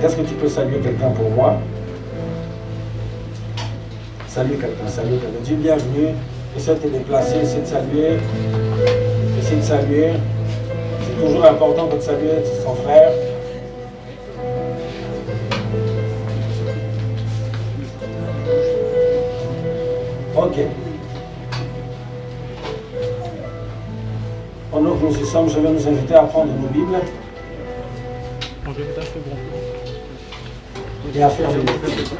Est-ce que tu peux saluer quelqu'un pour moi? Salut quelqu'un, salut quelqu'un. Dis bienvenue. Essaie de te déplacer, essaie de saluer. Essaie de saluer. C'est toujours important de saluer son frère. Ok. Pendant que nous y sommes, je vais nous inviter à prendre nos Bibles et à faire des lectures.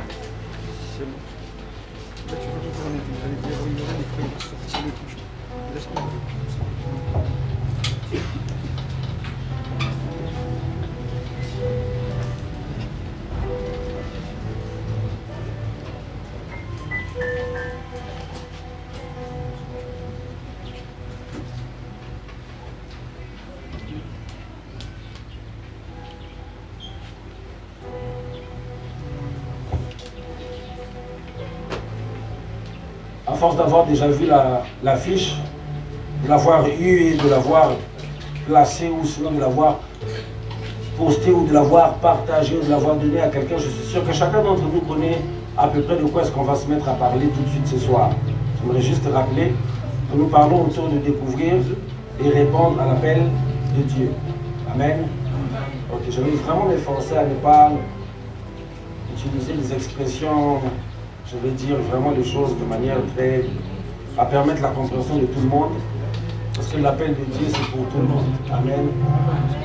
À force d'avoir déjà vu l'affiche, de l'avoir eu et de l'avoir placée ou sinon de l'avoir postée ou de l'avoir partagée ou de l'avoir donnée à quelqu'un, je suis sûr que chacun d'entre nous connaît à peu près de quoi est-ce qu'on va se mettre à parler tout de suite ce soir. J'aimerais juste rappeler que nous parlons autour de découvrir et répondre à l'appel de Dieu. Amen. Ok, je vais vraiment m'efforcer à ne pas utiliser des expressions, je vais dire vraiment les choses de manière très... à permettre la compréhension de tout le monde. Parce que l'appel de Dieu, c'est pour tout le monde. Amen.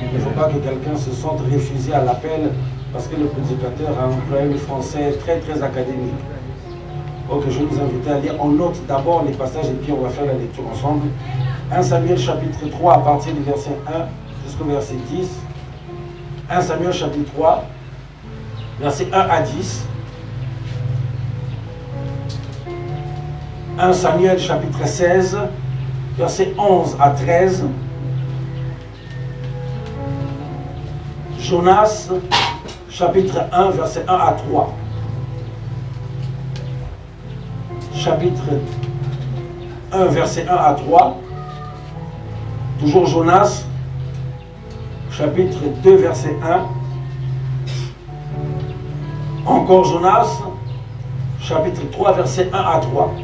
Il ne faut pas que quelqu'un se sente refusé à l'appel parce que le prédicateur a employé le français très très académique. Donc je vais vous inviter à lire. On note d'abord les passages et puis on va faire la lecture ensemble. 1 Samuel chapitre 3 à partir du verset 1 jusqu'au verset 10. 1 Samuel chapitre 3, verset 1 à 10. 1 Samuel chapitre 16, verset 11 à 13. Jonas chapitre 1, verset 1 à 3. Chapitre 1, verset 1 à 3. Toujours Jonas, chapitre 2, verset 1. Encore Jonas, chapitre 3, verset 1 à 3.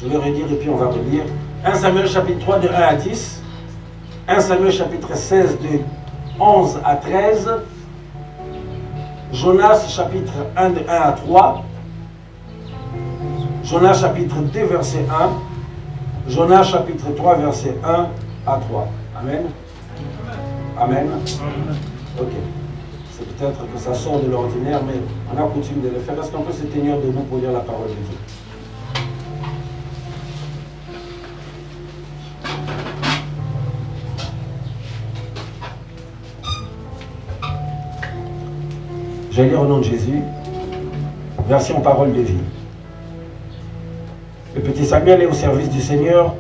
Je vais redire et puis on va relire. 1 Samuel chapitre 3 de 1 à 10. 1 Samuel chapitre 16 de 11 à 13. Jonas chapitre 1 de 1 à 3. Jonas chapitre 2 verset 1. Jonas chapitre 3 verset 1 à 3. Amen. Amen. Ok. C'est peut-être que ça sort de l'ordinaire, mais on a coutume de le faire. Est-ce qu'on peut se tenir debout pour lire la parole de Dieu? Je vais lire au nom de Jésus, version parole de vie. Le petit Samuel est au service du Seigneur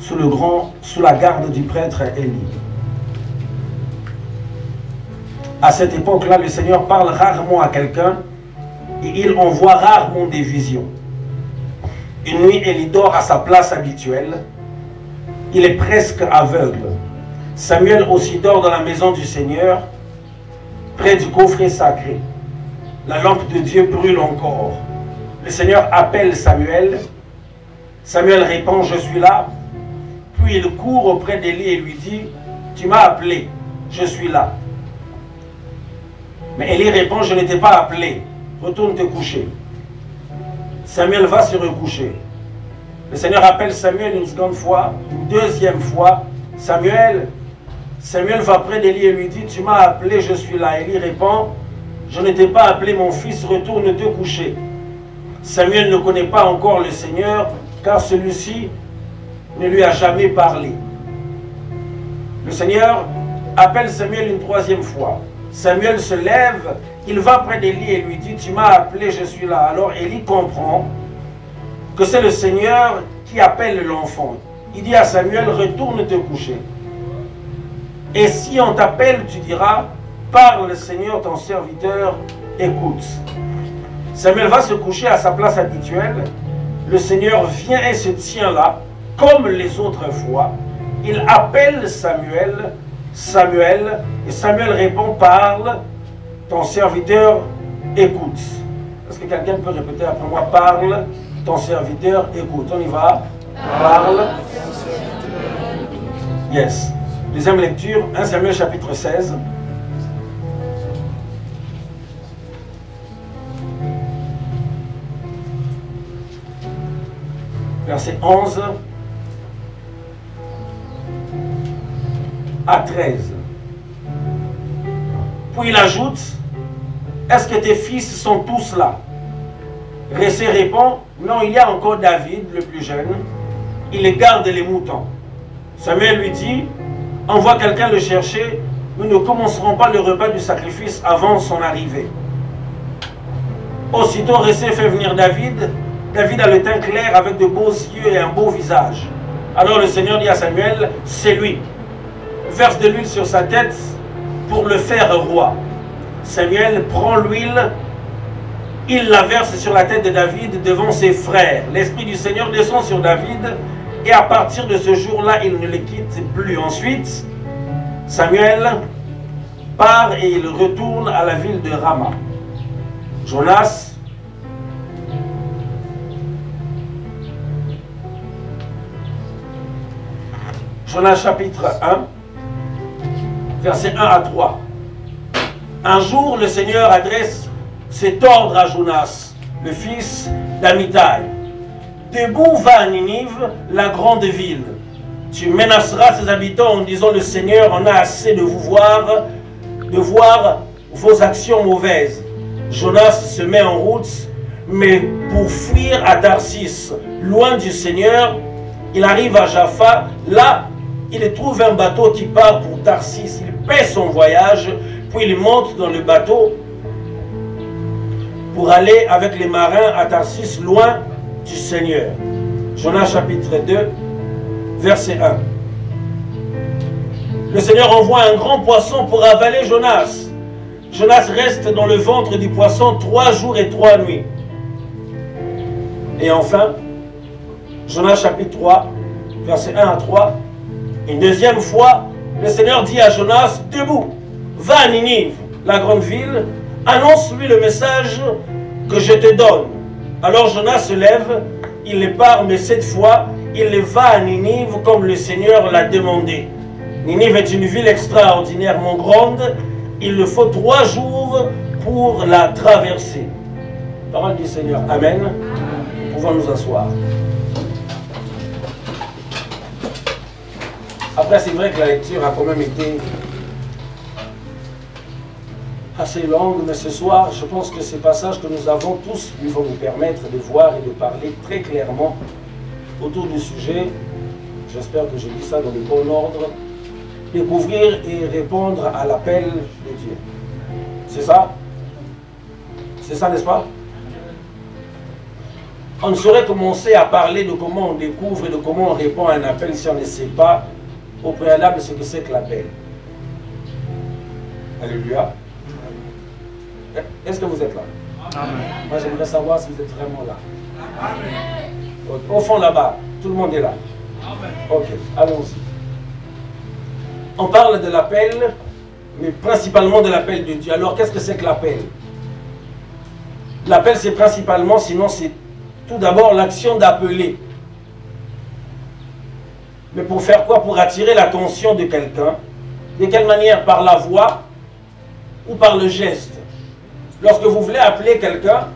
sous la garde du prêtre Élie. À cette époque-là, le Seigneur parle rarement à quelqu'un et il envoie rarement des visions. Une nuit, Élie dort à sa place habituelle. Il est presque aveugle. Samuel aussi dort dans la maison du Seigneur, près du coffret sacré. La lampe de Dieu brûle encore. Le Seigneur appelle Samuel. Samuel répond, je suis là. Puis il court auprès d'Élie et lui dit, tu m'as appelé, je suis là. Mais Élie répond, je ne t'ai pas appelé, retourne te coucher. Samuel va se recoucher. Le Seigneur appelle Samuel une seconde fois, une deuxième fois. Samuel va près d'Élie et lui dit, tu m'as appelé, je suis là. Élie répond, je ne t'ai pas appelé mon fils, retourne te coucher. Samuel ne connaît pas encore le Seigneur, car celui-ci ne lui a jamais parlé. Le Seigneur appelle Samuel une troisième fois. Samuel se lève, il va près d'Élie et lui dit, tu m'as appelé, je suis là. Alors Élie comprend que c'est le Seigneur qui appelle l'enfant. Il dit à Samuel, retourne te coucher. Et si on t'appelle, tu diras, parle Seigneur, ton serviteur, écoute. Samuel va se coucher à sa place habituelle. Le Seigneur vient et se tient là, comme les autres fois. Il appelle Samuel Samuel. Et Samuel répond, parle, ton serviteur écoute. Est-ce que quelqu'un peut répéter après moi, parle, ton serviteur écoute. On y va. Parle. Yes. Deuxième lecture, 1 Samuel chapitre 16. Verset 11 à 13. Puis il ajoute, est-ce que tes fils sont tous là? Ressé répond, non, il y a encore David, le plus jeune, il garde les moutons. Samuel lui dit, envoie quelqu'un le chercher, nous ne commencerons pas le repas du sacrifice avant son arrivée. Aussitôt Ressé fait venir David. David a le teint clair avec de beaux yeux et un beau visage. Alors le Seigneur dit à Samuel, c'est lui. Verse de l'huile sur sa tête pour le faire roi. Samuel prend l'huile, il la verse sur la tête de David devant ses frères. L'Esprit du Seigneur descend sur David et à partir de ce jour-là, il ne le quitte plus. Ensuite, Samuel part et il retourne à la ville de Rama. Jonas, chapitre 1, versets 1 à 3. Un jour, le Seigneur adresse cet ordre à Jonas, le fils d'Amittai. Debout, va à Ninive, la grande ville. Tu menaceras ses habitants en disant, le Seigneur en a assez de voir vos actions mauvaises. Jonas se met en route, mais pour fuir à Tarsis, loin du Seigneur, il arrive à Jaffa. Là, il trouve un bateau qui part pour Tarsis. Il paie son voyage, puis il monte dans le bateau pour aller avec les marins à Tarsis, loin du Seigneur. Jonas chapitre 2, verset 1. Le Seigneur envoie un grand poisson pour avaler Jonas. Jonas reste dans le ventre du poisson 3 jours et 3 nuits. Et enfin, Jonas chapitre 3, verset 1 à 3. Une deuxième fois, le Seigneur dit à Jonas, debout, va à Ninive, la grande ville, annonce-lui le message que je te donne. Alors Jonas se lève, il les part, mais cette fois, il va à Ninive comme le Seigneur l'a demandé. Ninive est une ville extraordinairement grande, il le faut 3 jours pour la traverser. Parole du Seigneur. Amen. Nous pouvons nous asseoir. Après, c'est vrai que la lecture a quand même été assez longue, mais ce soir, je pense que ces passages que nous avons tous vont nous permettre de voir et de parler très clairement autour du sujet. J'espère que je dis ça dans le bon ordre. Découvrir et répondre à l'appel de Dieu. C'est ça? C'est ça, n'est-ce pas? On ne saurait commencer à parler de comment on découvre et de comment on répond à un appel si on ne sait pas au préalable ce que c'est que l'appel. Alléluia. Est-ce que vous êtes là? Amen. Moi, j'aimerais savoir si vous êtes vraiment là. Amen. Au fond, là-bas, tout le monde est là. Amen. Ok, allons-y. On parle de l'appel, mais principalement de l'appel de Dieu. Alors, qu'est-ce que c'est que l'appel? L'appel, c'est principalement, sinon c'est tout d'abord l'action d'appeler. Mais pour faire quoi? Pour attirer l'attention de quelqu'un. De quelle manière? Par la voix ou par le geste. Lorsque vous voulez appeler quelqu'un,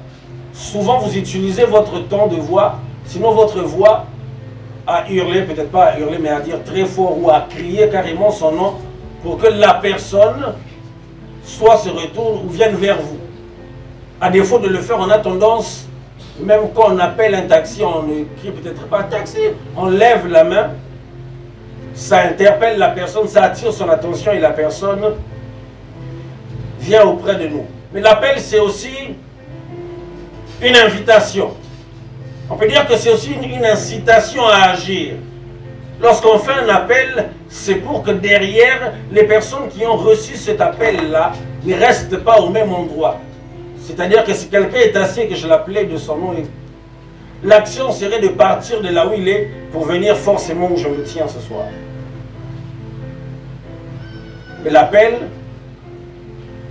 souvent vous utilisez votre ton de voix, sinon votre voix à hurler, peut-être pas à hurler, mais à dire très fort ou à crier carrément son nom pour que la personne soit se retourne ou vienne vers vous. À défaut de le faire, on a tendance, même quand on appelle un taxi, on ne crie peut-être pas taxi, on lève la main, ça interpelle la personne, ça attire son attention et la personne vient auprès de nous. Mais l'appel, c'est aussi une invitation. On peut dire que c'est aussi une incitation à agir. Lorsqu'on fait un appel, c'est pour que derrière, les personnes qui ont reçu cet appel-là ne restent pas au même endroit. C'est-à-dire que si quelqu'un est assis et que je l'appelais de son nom, l'action serait de partir de là où il est pour venir forcément où je me tiens ce soir. Mais l'appel,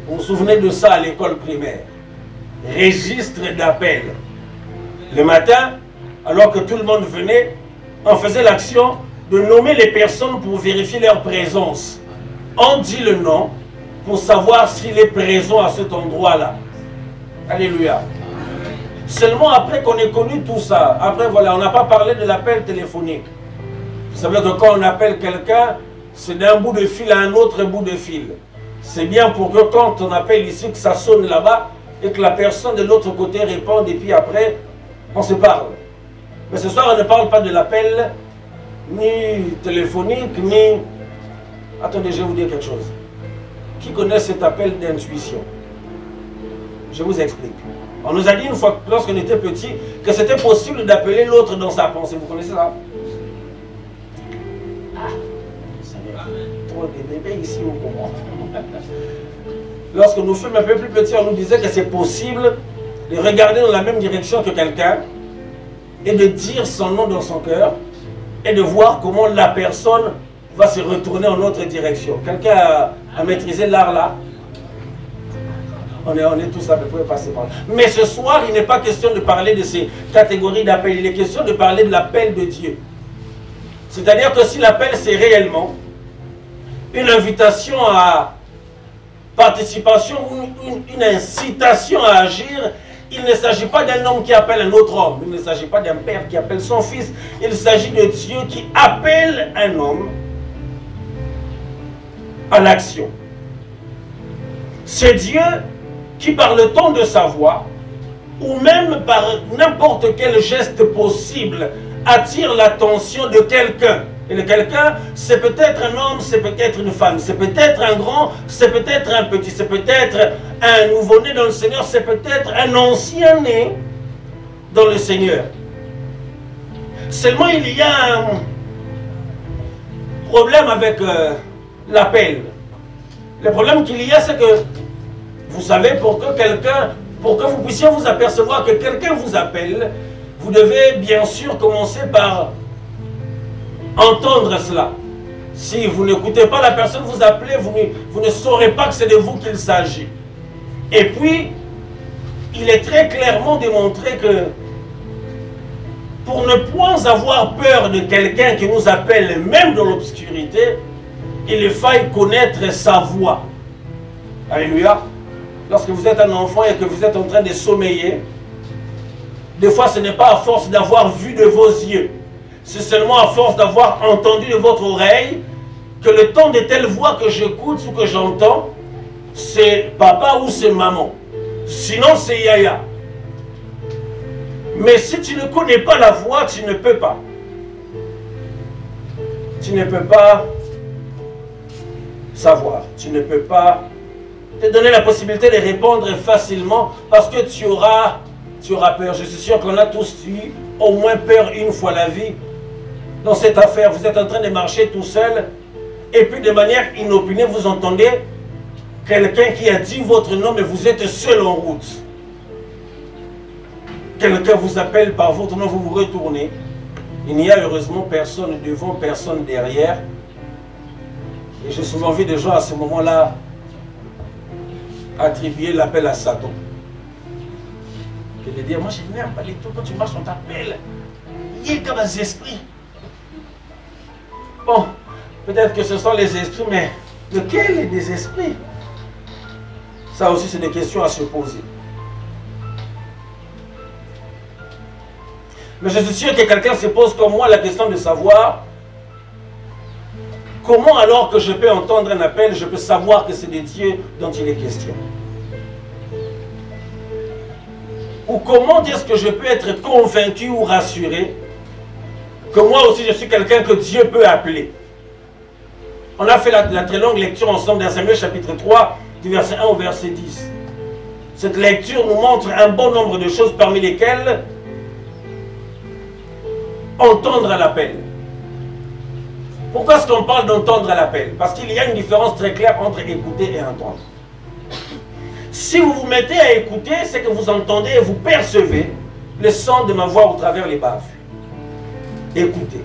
vous vous souvenez de ça à l'école primaire. Registre d'appel. Le matin, alors que tout le monde venait, on faisait l'action de nommer les personnes pour vérifier leur présence. On dit le nom pour savoir s'il est présent à cet endroit-là. Alléluia. Seulement après qu'on ait connu tout ça, après voilà, on n'a pas parlé de l'appel téléphonique. Vous savez que quand on appelle quelqu'un, c'est d'un bout de fil à un autre bout de fil. C'est bien pour que quand on appelle ici, que ça sonne là-bas et que la personne de l'autre côté réponde et puis après, on se parle. Mais ce soir, on ne parle pas de l'appel ni téléphonique, ni... Attendez, je vais vous dire quelque chose. Qui connaît cet appel d'intuition? Je vous explique. On nous a dit une fois, lorsqu'on était petit, que c'était possible d'appeler l'autre dans sa pensée. Vous connaissez ça? Ah, Seigneur, trop de bébés ici au comment? Lorsque nous fûmes un peu plus petits, on nous disait que c'est possible de regarder dans la même direction que quelqu'un et de dire son nom dans son cœur et de voir comment la personne va se retourner en notre direction. Quelqu'un a maîtrisé l'art là? On est tous à peu près passés par là. Mais ce soir, il n'est pas question de parler de ces catégories d'appel. Il est question de parler de l'appel de Dieu. C'est-à-dire que si l'appel, c'est réellement une invitation à participation ou une incitation à agir, il ne s'agit pas d'un homme qui appelle un autre homme. Il ne s'agit pas d'un père qui appelle son fils. Il s'agit de Dieu qui appelle un homme à l'action. C'est Dieu qui, par le ton de sa voix, ou même par n'importe quel geste possible, attire l'attention de quelqu'un. Et le quelqu'un, c'est peut-être un homme, c'est peut-être une femme, c'est peut-être un grand, c'est peut-être un petit, c'est peut-être un nouveau-né dans le Seigneur, c'est peut-être un ancien né dans le Seigneur. Seulement, il y a un problème avec l'appel. Le problème qu'il y a, c'est que, vous savez, pour que vous puissiez vous apercevoir que quelqu'un vous appelle, vous devez bien sûr commencer par entendre cela. Si vous n'écoutez pas la personne vous appelez, vous ne saurez pas que c'est de vous qu'il s'agit. Et puis, il est très clairement démontré que pour ne point avoir peur de quelqu'un qui nous appelle, même dans l'obscurité, il faille connaître sa voix. Alléluia. Lorsque vous êtes un enfant et que vous êtes en train de sommeiller, des fois ce n'est pas à force d'avoir vu de vos yeux, c'est seulement à force d'avoir entendu de votre oreille que le ton de telle voix que j'écoute ou que j'entends, c'est papa ou c'est maman. Sinon c'est Yaya. Mais si tu ne connais pas la voix, tu ne peux pas. Tu ne peux pas savoir. Tu ne peux pas te donner la possibilité de répondre facilement parce que tu auras peur. Je suis sûr qu'on a tous eu au moins peur une fois la vie. Dans cette affaire, vous êtes en train de marcher tout seul et puis de manière inopinée, vous entendez quelqu'un qui a dit votre nom mais vous êtes seul en route. Quelqu'un vous appelle par votre nom, vous vous retournez. Il n'y a heureusement personne devant, personne derrière. Et j'ai souvent vu des gens à ce moment-là attribuer l'appel à Satan. Et de dire, moi je n'aime pas les trucs, quand tu marches on t'appelle. Il y a comme des esprits. Bon, peut-être que ce sont les esprits, mais lequel des esprits? Ça aussi c'est des questions à se poser. Mais je suis sûr que quelqu'un se pose comme moi la question de savoir comment alors que je peux entendre un appel, je peux savoir que c'est de Dieu dont il est question. Ou comment est-ce que je peux être convaincu ou rassuré que moi aussi je suis quelqu'un que Dieu peut appeler. On a fait la très longue lecture ensemble dans Samuel chapitre 3, du verset 1 au verset 10. Cette lecture nous montre un bon nombre de choses parmi lesquelles entendre à l'appel. Pourquoi est-ce qu'on parle d'entendre à l'appel? Parce qu'il y a une différence très claire entre écouter et entendre. Si vous vous mettez à écouter, c'est que vous entendez et vous percevez le son de ma voix au travers les baffes. Écoutez.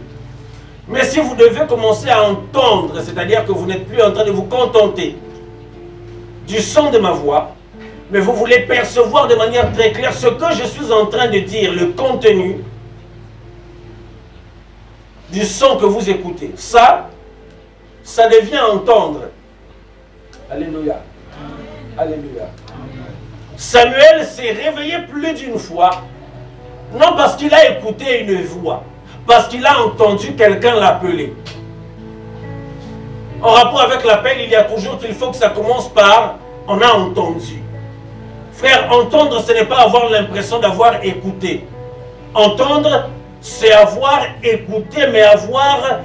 Mais si vous devez commencer à entendre, c'est-à-dire que vous n'êtes plus en train de vous contenter du son de ma voix, mais vous voulez percevoir de manière très claire ce que je suis en train de dire, le contenu du son que vous écoutez. Ça devient entendre. Alléluia. Alléluia. Samuel s'est réveillé plus d'une fois, non parce qu'il a écouté une voix, parce qu'il a entendu quelqu'un l'appeler. En rapport avec l'appel, il y a toujours qu'il faut que ça commence par « on a entendu ». Frère, entendre, ce n'est pas avoir l'impression d'avoir écouté. Entendre, c'est avoir écouté, mais avoir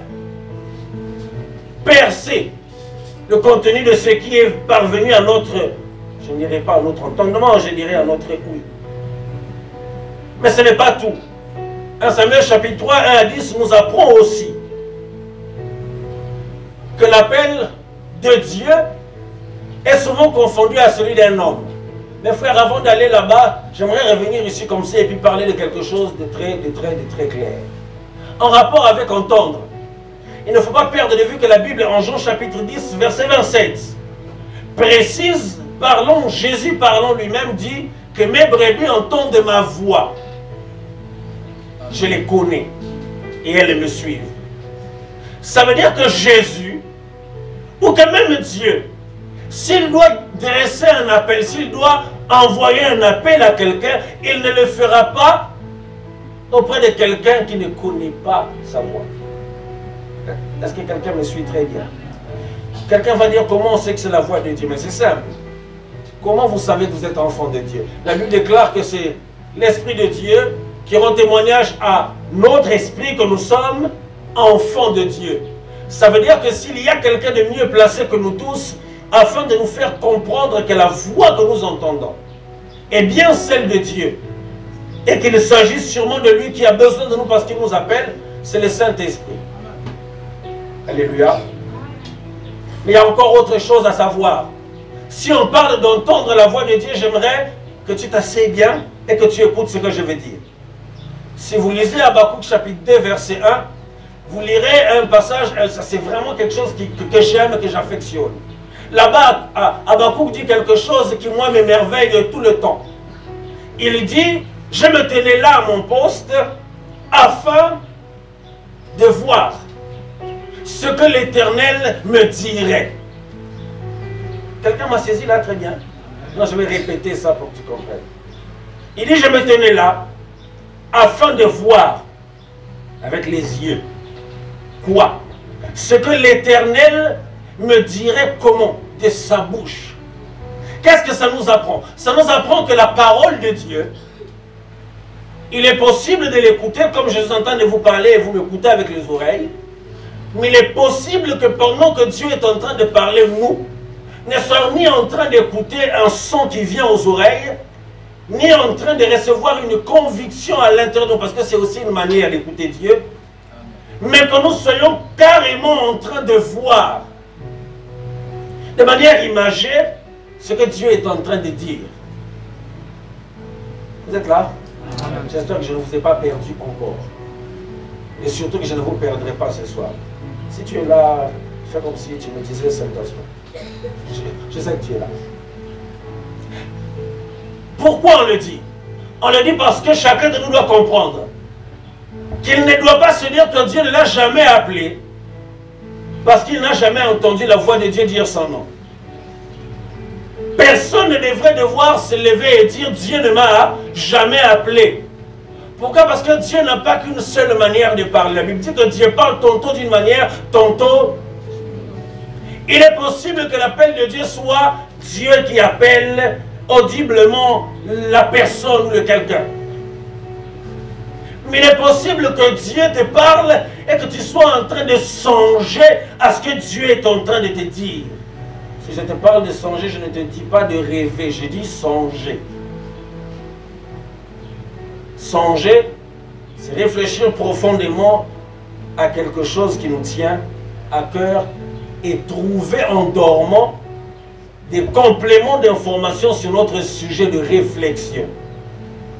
percé le contenu de ce qui est parvenu à notre, je ne dirais pas à notre entendement, je dirais à notre ouïe. Mais ce n'est pas tout. 1 Samuel chapitre 3, 1 à 10 nous apprend aussi que l'appel de Dieu est souvent confondu à celui d'un homme. Mes frères, avant d'aller là-bas, j'aimerais revenir ici comme ça et puis parler de quelque chose de très clair. En rapport avec entendre, il ne faut pas perdre de vue que la Bible, en Jean chapitre 10, verset 27, précise, Jésus parlant lui-même dit que mes brebis entendent ma voix. Je les connais et elles me suivent. Ça veut dire que Jésus, ou que même Dieu, s'il doit dresser un appel, s'il doit envoyer un appel à quelqu'un, il ne le fera pas auprès de quelqu'un qui ne connaît pas sa voix. Est-ce que quelqu'un me suit très bien? Quelqu'un va dire comment on sait que c'est la voix de Dieu, mais c'est simple. Comment vous savez que vous êtes enfant de Dieu? La Bible déclare que c'est l'Esprit de Dieu qui rend témoignage à notre esprit que nous sommes enfants de Dieu. Ça veut dire que s'il y a quelqu'un de mieux placé que nous tous, afin de nous faire comprendre que la voix que nous entendons est bien celle de Dieu, et qu'il s'agit sûrement de lui qui a besoin de nous parce qu'il nous appelle, c'est le Saint-Esprit. Alléluia. Mais il y a encore autre chose à savoir. Si on parle d'entendre la voix de Dieu, j'aimerais que tu t'asseyes bien et que tu écoutes ce que je vais dire. Si vous lisez Habakkuk chapitre 2 verset 1, vous lirez un passage, ça c'est vraiment quelque chose que j'aime, que j'affectionne. Là-bas, Habakkuk dit quelque chose qui moi m'émerveille tout le temps. Il dit, je me tenais là à mon poste afin de voir ce que l'Éternel me dirait. Quelqu'un m'a saisi là très bien? Non, je vais répéter ça pour que tu comprennes. Il dit, je me tenais là afin de voir avec les yeux. Quoi? Ce que l'Éternel me dirait comment? De sa bouche. Qu'est-ce que ça nous apprend? Ça nous apprend que la parole de Dieu, il est possible de l'écouter comme je suis en train de vous parler et vous m'écoutez avec les oreilles, mais il est possible que pendant que Dieu est en train de parler, nous ne soyons ni en train d'écouter un son qui vient aux oreilles, ni en train de recevoir une conviction à l'intérieur de nous, parce que c'est aussi une manière d'écouter Dieu, mais que nous soyons carrément en train de voir, de manière imagée, ce que Dieu est en train de dire. Vous êtes là? J'espère que je ne vous ai pas perdu encore. Et surtout que je ne vous perdrai pas ce soir. Si tu es là, fais comme si tu me disais Saint-Esprit. Je sais que tu es là. Pourquoi on le dit? On le dit parce que chacun de nous doit comprendre qu'il ne doit pas se dire que Dieu ne l'a jamais appelé parce qu'il n'a jamais entendu la voix de Dieu dire son nom. Personne ne devrait devoir se lever et dire Dieu ne m'a jamais appelé. Pourquoi? Parce que Dieu n'a pas qu'une seule manière de parler. La Bible dit que Dieu parle tantôt d'une manière, tantôt. Il est possible que l'appel de Dieu soit Dieu qui appelle audiblement la personne ou le quelqu'un. Mais il est possible que Dieu te parle et que tu sois en train de songer à ce que Dieu est en train de te dire. Si je te parle de songer, je ne te dis pas de rêver, je dis songer. Songer, c'est réfléchir profondément à quelque chose qui nous tient à cœur et trouver en dormant des compléments d'informations sur notre sujet de réflexion.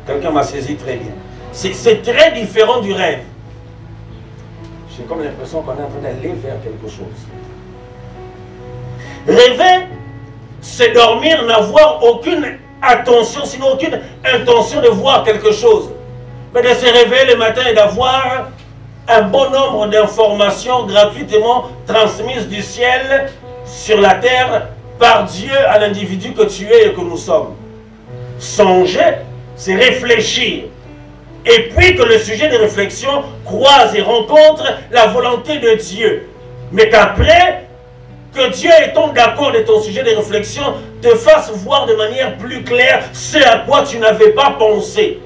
Quelqu'un m'a saisi très bien. C'est très différent du rêve. J'ai comme l'impression qu'on est en train d'aller vers quelque chose. Rêver, c'est dormir, n'avoir aucune attention, sinon aucune intention de voir quelque chose. Mais de se réveiller le matin et d'avoir un bon nombre d'informations gratuitement transmises du ciel sur la terre par Dieu à l'individu que tu es et que nous sommes. Songer, c'est réfléchir. Et puis que le sujet de réflexion croise et rencontre la volonté de Dieu. Mais qu'après, que Dieu étant d'accord de ton sujet de réflexion, te fasse voir de manière plus claire ce à quoi tu n'avais pas pensé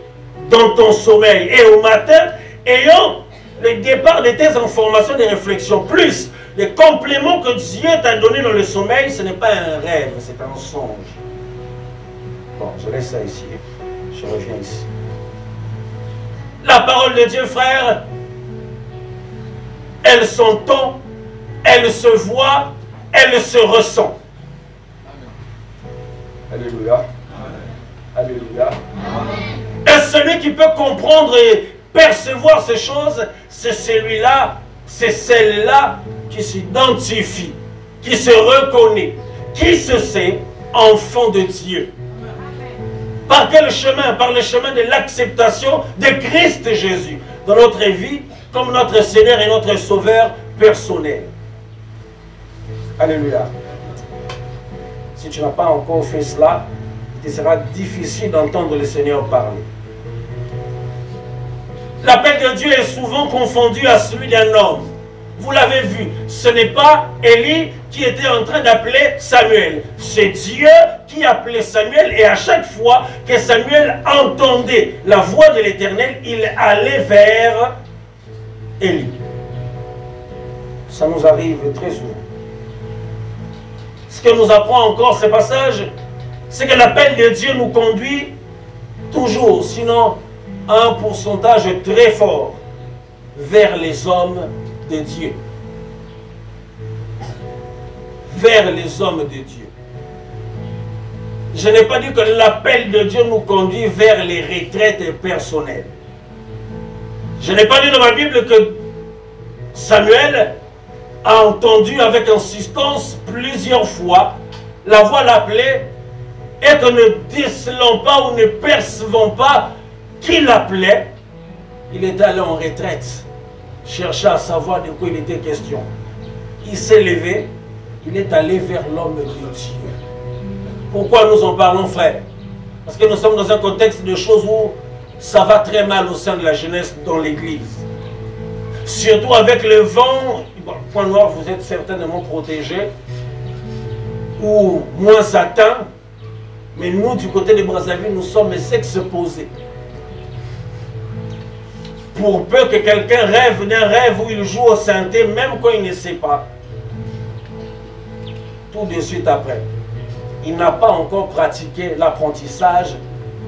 dans ton sommeil. Et au matin, ayant le départ de tes informations de réflexion, plus les compléments que Dieu t'a donnés dans le sommeil, ce n'est pas un rêve, c'est un songe. Bon, je laisse ça ici. Je reviens ici. La parole de Dieu, frère, elle s'entend, elle se voit, elle se ressent. Alléluia. Alléluia. Et celui qui peut comprendre et percevoir ces choses, c'est celui-là, c'est celle-là qui s'identifie, qui se reconnaît, qui se sait enfant de Dieu. Par quel chemin? Par le chemin de l'acceptation de Christ Jésus dans notre vie comme notre Seigneur et notre Sauveur personnel. Alléluia. Si tu n'as pas encore fait cela, il te sera difficile d'entendre le Seigneur parler. L'appel de Dieu est souvent confondu à celui d'un homme. Vous l'avez vu, ce n'est pas Élie qui était en train d'appeler Samuel. C'est Dieu qui appelait Samuel et à chaque fois que Samuel entendait la voix de l'Éternel, il allait vers Élie. Ça nous arrive très souvent. Ce que nous apprend encore ce passage, c'est que l'appel de Dieu nous conduit toujours, sinon à un pourcentage très fort, vers les hommes de Dieu. Vers les hommes de Dieu. Je n'ai pas dit que l'appel de Dieu nous conduit vers les retraites personnelles. Je n'ai pas dit dans ma Bible que Samuel a entendu avec insistance plusieurs fois la voix l'appelait et que ne décelant pas ou ne percevant pas qui l'appelait, il est allé en retraite, chercher à savoir de quoi il était question. Il s'est levé, il est allé vers l'homme de Dieu. Pourquoi nous en parlons, frère? Parce que nous sommes dans un contexte de choses où ça va très mal au sein de la jeunesse dans l'église. Surtout avec le vent, point noir, vous êtes certainement protégés, ou moins atteints, mais nous, du côté de Brazzaville, nous sommes exposés. Pour peu que quelqu'un rêve d'un rêve où il joue au synthé, même quand il ne sait pas, tout de suite après, il n'a pas encore pratiqué l'apprentissage,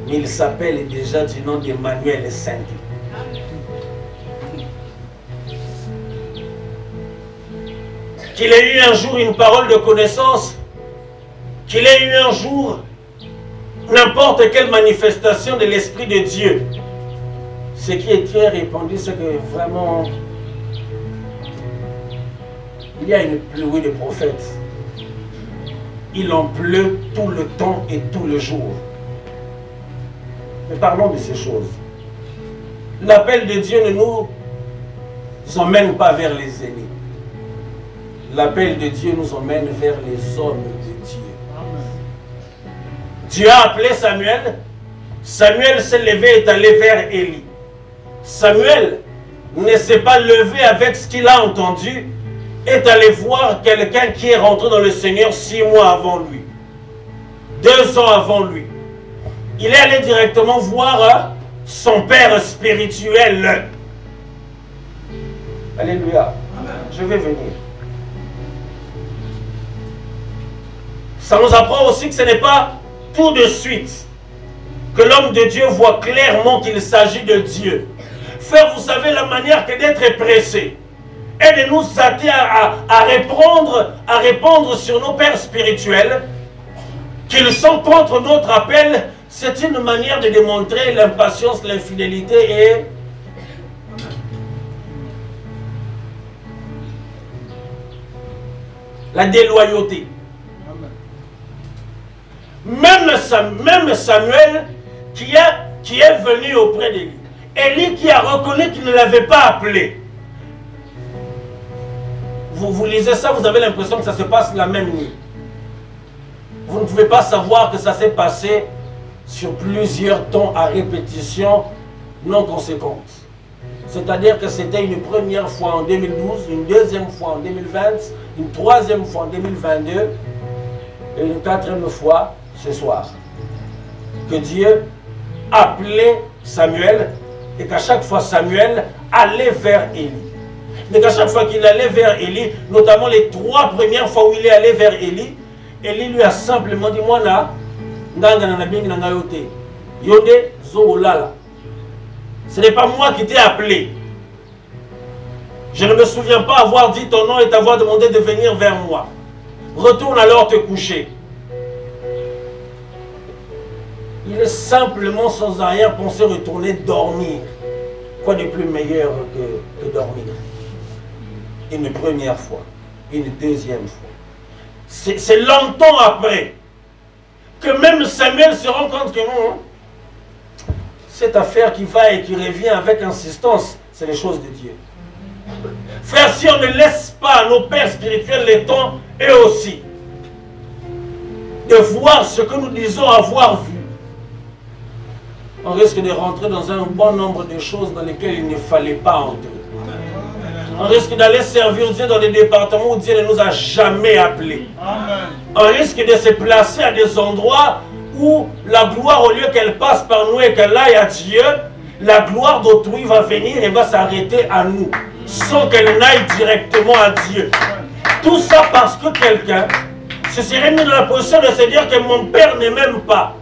mais il s'appelle déjà du nom d'Emmanuel Synthé. Qu'il ait eu un jour une parole de connaissance, qu'il ait eu un jour n'importe quelle manifestation de l'Esprit de Dieu. Ce qui est très répandu, c'est que vraiment, il y a une pluie de prophètes. Il en pleut tout le temps et tout le jour. Mais parlons de ces choses. L'appel de Dieu ne nous emmène pas vers les aînés. L'appel de Dieu nous emmène vers les hommes de Dieu. Dieu a appelé Samuel. Samuel s'est levé et est allé vers Élie. Samuel ne s'est pas levé avec ce qu'il a entendu, est allé voir quelqu'un qui est rentré dans le Seigneur 6 mois avant lui, 2 ans avant lui. Il est allé directement voir son père spirituel. Alléluia. Je vais venir. Ça nous apprend aussi que ce n'est pas tout de suite que l'homme de Dieu voit clairement qu'il s'agit de Dieu. Frère, vous savez la manière que d'être pressé et de nous attirer à répondre sur nos pères spirituels, qu'ils sont contre notre appel, c'est une manière de démontrer l'impatience, l'infidélité et la déloyauté. Même Samuel qui est venu auprès d'Élie. Élie qui a reconnu qu'il ne l'avait pas appelé. Vous lisez ça, vous avez l'impression que ça se passe la même nuit. Vous ne pouvez pas savoir que ça s'est passé sur plusieurs temps à répétition non conséquente. C'est-à-dire que c'était une première fois en 2012, une deuxième fois en 2020, une troisième fois en 2022 et une quatrième fois ce soir. Que Dieu appelait Samuel et qu'à chaque fois Samuel allait vers Élie. Mais qu'à chaque fois qu'il allait vers Élie, notamment les 3 premières fois où il est allé vers Élie, Élie lui a simplement dit, moi là, ce n'est pas moi qui t'ai appelé. Je ne me souviens pas avoir dit ton nom et t'avoir demandé de venir vers moi. Retourne alors te coucher. Il est simplement sans arrière-pensée retourner dormir. Quoi de plus meilleur que dormir? Une première fois, une deuxième fois. C'est longtemps après que même Samuel se rend compte que non, cette affaire qui va et qui revient avec insistance, c'est les choses de Dieu. Frère, si on ne laisse pas à nos pères spirituels le temps, eux aussi, de voir ce que nous disons avoir vu, on risque de rentrer dans un bon nombre de choses dans lesquelles il ne fallait pas entrer. On risque d'aller servir Dieu dans des départements où Dieu ne nous a jamais appelés. On risque de se placer à des endroits où la gloire, au lieu qu'elle passe par nous et qu'elle aille à Dieu, la gloire d'autrui va venir et va s'arrêter à nous, sans qu'elle n'aille directement à Dieu. Tout ça parce que quelqu'un se serait mis dans la position de se dire que mon père ne m'aime pas.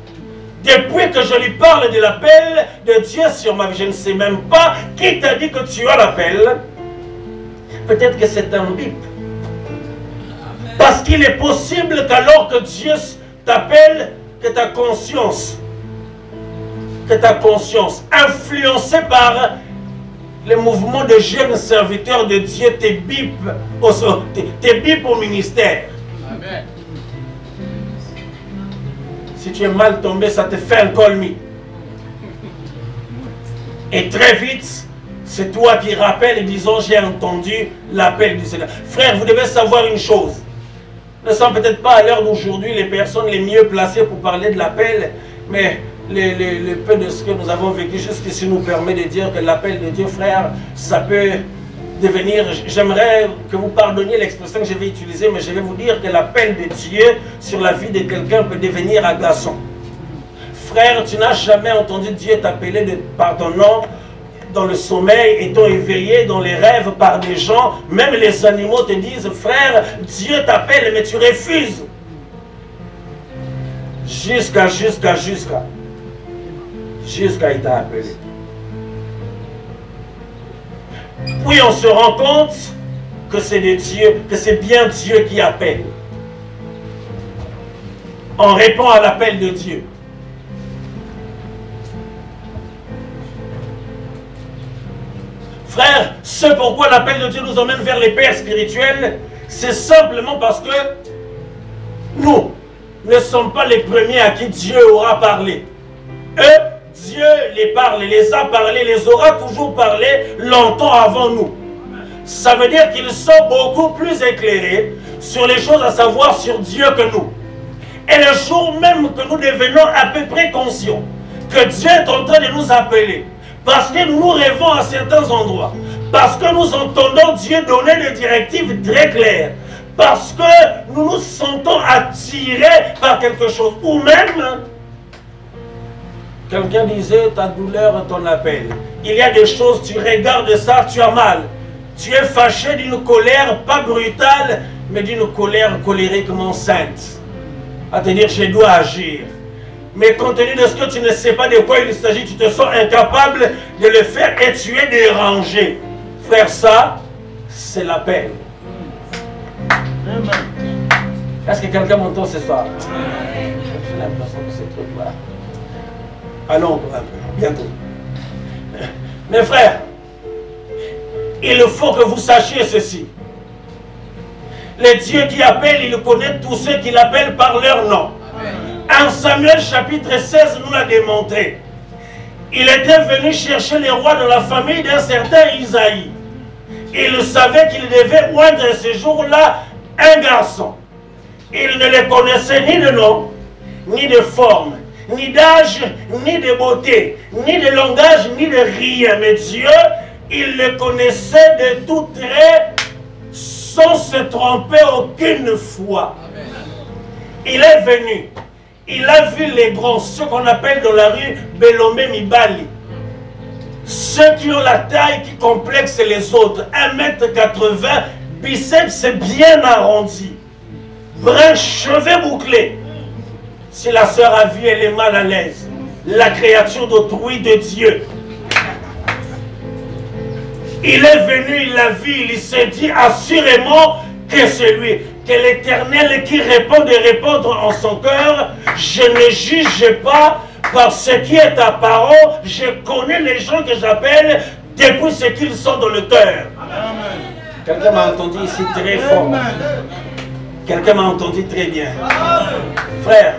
Depuis que je lui parle de l'appel de Dieu sur ma vie, je ne sais même pas qui t'a dit que tu as l'appel. Peut-être que c'est un bip. Parce qu'il est possible qu'alors que Dieu t'appelle, que ta conscience, influencée par les mouvements de jeunes serviteurs de Dieu, tes bip au ministère. Amen. Si tu es mal tombé, ça te fait un colmi. Et très vite, c'est toi qui rappelles et disons, j'ai entendu l'appel du Seigneur. Frère, vous devez savoir une chose. Nous ne sommes peut-être pas à l'heure d'aujourd'hui les personnes les mieux placées pour parler de l'appel, mais le peu de ce que nous avons vécu jusqu'ici nous permet de dire que l'appel de Dieu, frère, ça peut devenir, j'aimerais que vous pardonniez l'expression que je vais utiliser, mais je vais vous dire que l'appel de Dieu sur la vie de quelqu'un peut devenir agaçant. Frère, tu n'as jamais entendu Dieu t'appeler par ton nom dans le sommeil, étant éveillé dans les rêves par des gens, même les animaux te disent, frère, Dieu t'appelle, mais tu refuses. Jusqu'à il t'a appelé. Puis on se rend compte que c'est de Dieu, que c'est bien Dieu qui appelle. On répond à l'appel de Dieu. Frère, ce pourquoi l'appel de Dieu nous emmène vers les pères spirituels, c'est simplement parce que nous ne sommes pas les premiers à qui Dieu aura parlé. Eux, Dieu les parle, les a parlé, les aura toujours parlé longtemps avant nous. Ça veut dire qu'ils sont beaucoup plus éclairés sur les choses, à savoir sur Dieu que nous. Et le jour même que nous devenons à peu près conscients que Dieu est en train de nous appeler, parce que nous nous rêvons à certains endroits, parce que nous entendons Dieu donner des directives très claires, parce que nous nous sentons attirés par quelque chose, ou même, quelqu'un disait, ta douleur est ton appel. Il y a des choses, tu regardes ça, tu as mal. Tu es fâché d'une colère, pas brutale, mais d'une colère colériquement sainte. À te dire, je dois agir. Mais compte tenu de ce que tu ne sais pas de quoi il s'agit, tu te sens incapable de le faire et tu es dérangé. Frère, ça, c'est l'appel. Est-ce que quelqu'un m'entend ce soir? J'ai l'impression que c'est trop là. Allons un peu, bientôt. Mes frères, il faut que vous sachiez ceci. Le Dieu qui appelle, il connaît tous ceux qui l'appellent par leur nom. En Samuel chapitre 16 nous l'a démontré. Il était venu chercher les rois de la famille d'un certain Isaïe. Il savait qu'il devait oindre ce jour-là un garçon. Il ne le connaissait ni de nom, ni de forme, ni d'âge, ni de beauté, ni de langage, ni de rien. Mais Dieu, il le connaissait de tout trait, sans se tromper aucune fois. Il est venu. Il a vu les grands, ceux qu'on appelle dans la rue Belomé Mibali. Ceux qui ont la taille qui complexe les autres. 1,80 m, biceps bien arrondi. Brun, cheveux bouclés. Si la sœur a vu, elle est mal à l'aise. La créature d'autrui de Dieu. Il est venu, il l'a vu, il s'est dit assurément que c'est lui. Que l'Éternel qui répond de répondre en son cœur, je ne juge pas par ce qui est apparent, je connais les gens que j'appelle depuis ce qu'ils sont dans le cœur. Quelqu'un m'a entendu ici très fort. Quelqu'un m'a entendu très bien. Frère,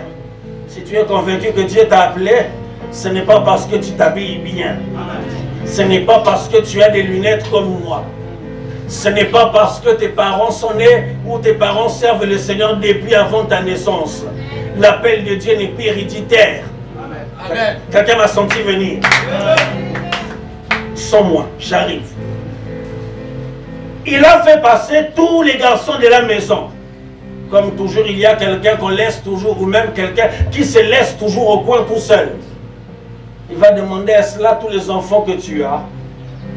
si tu es convaincu que Dieu t'a appelé, ce n'est pas parce que tu t'habilles bien. Ce n'est pas parce que tu as des lunettes comme moi. Ce n'est pas parce que tes parents sont nés ou tes parents servent le Seigneur depuis avant ta naissance. L'appel de Dieu n'est pas héréditaire. Quelqu'un m'a senti venir. Sans moi, j'arrive. Il a fait passer tous les garçons de la maison. Comme toujours, il y a quelqu'un qu'on laisse toujours, ou même quelqu'un qui se laisse toujours au coin tout seul. Il va demander à cela tous les enfants que tu as,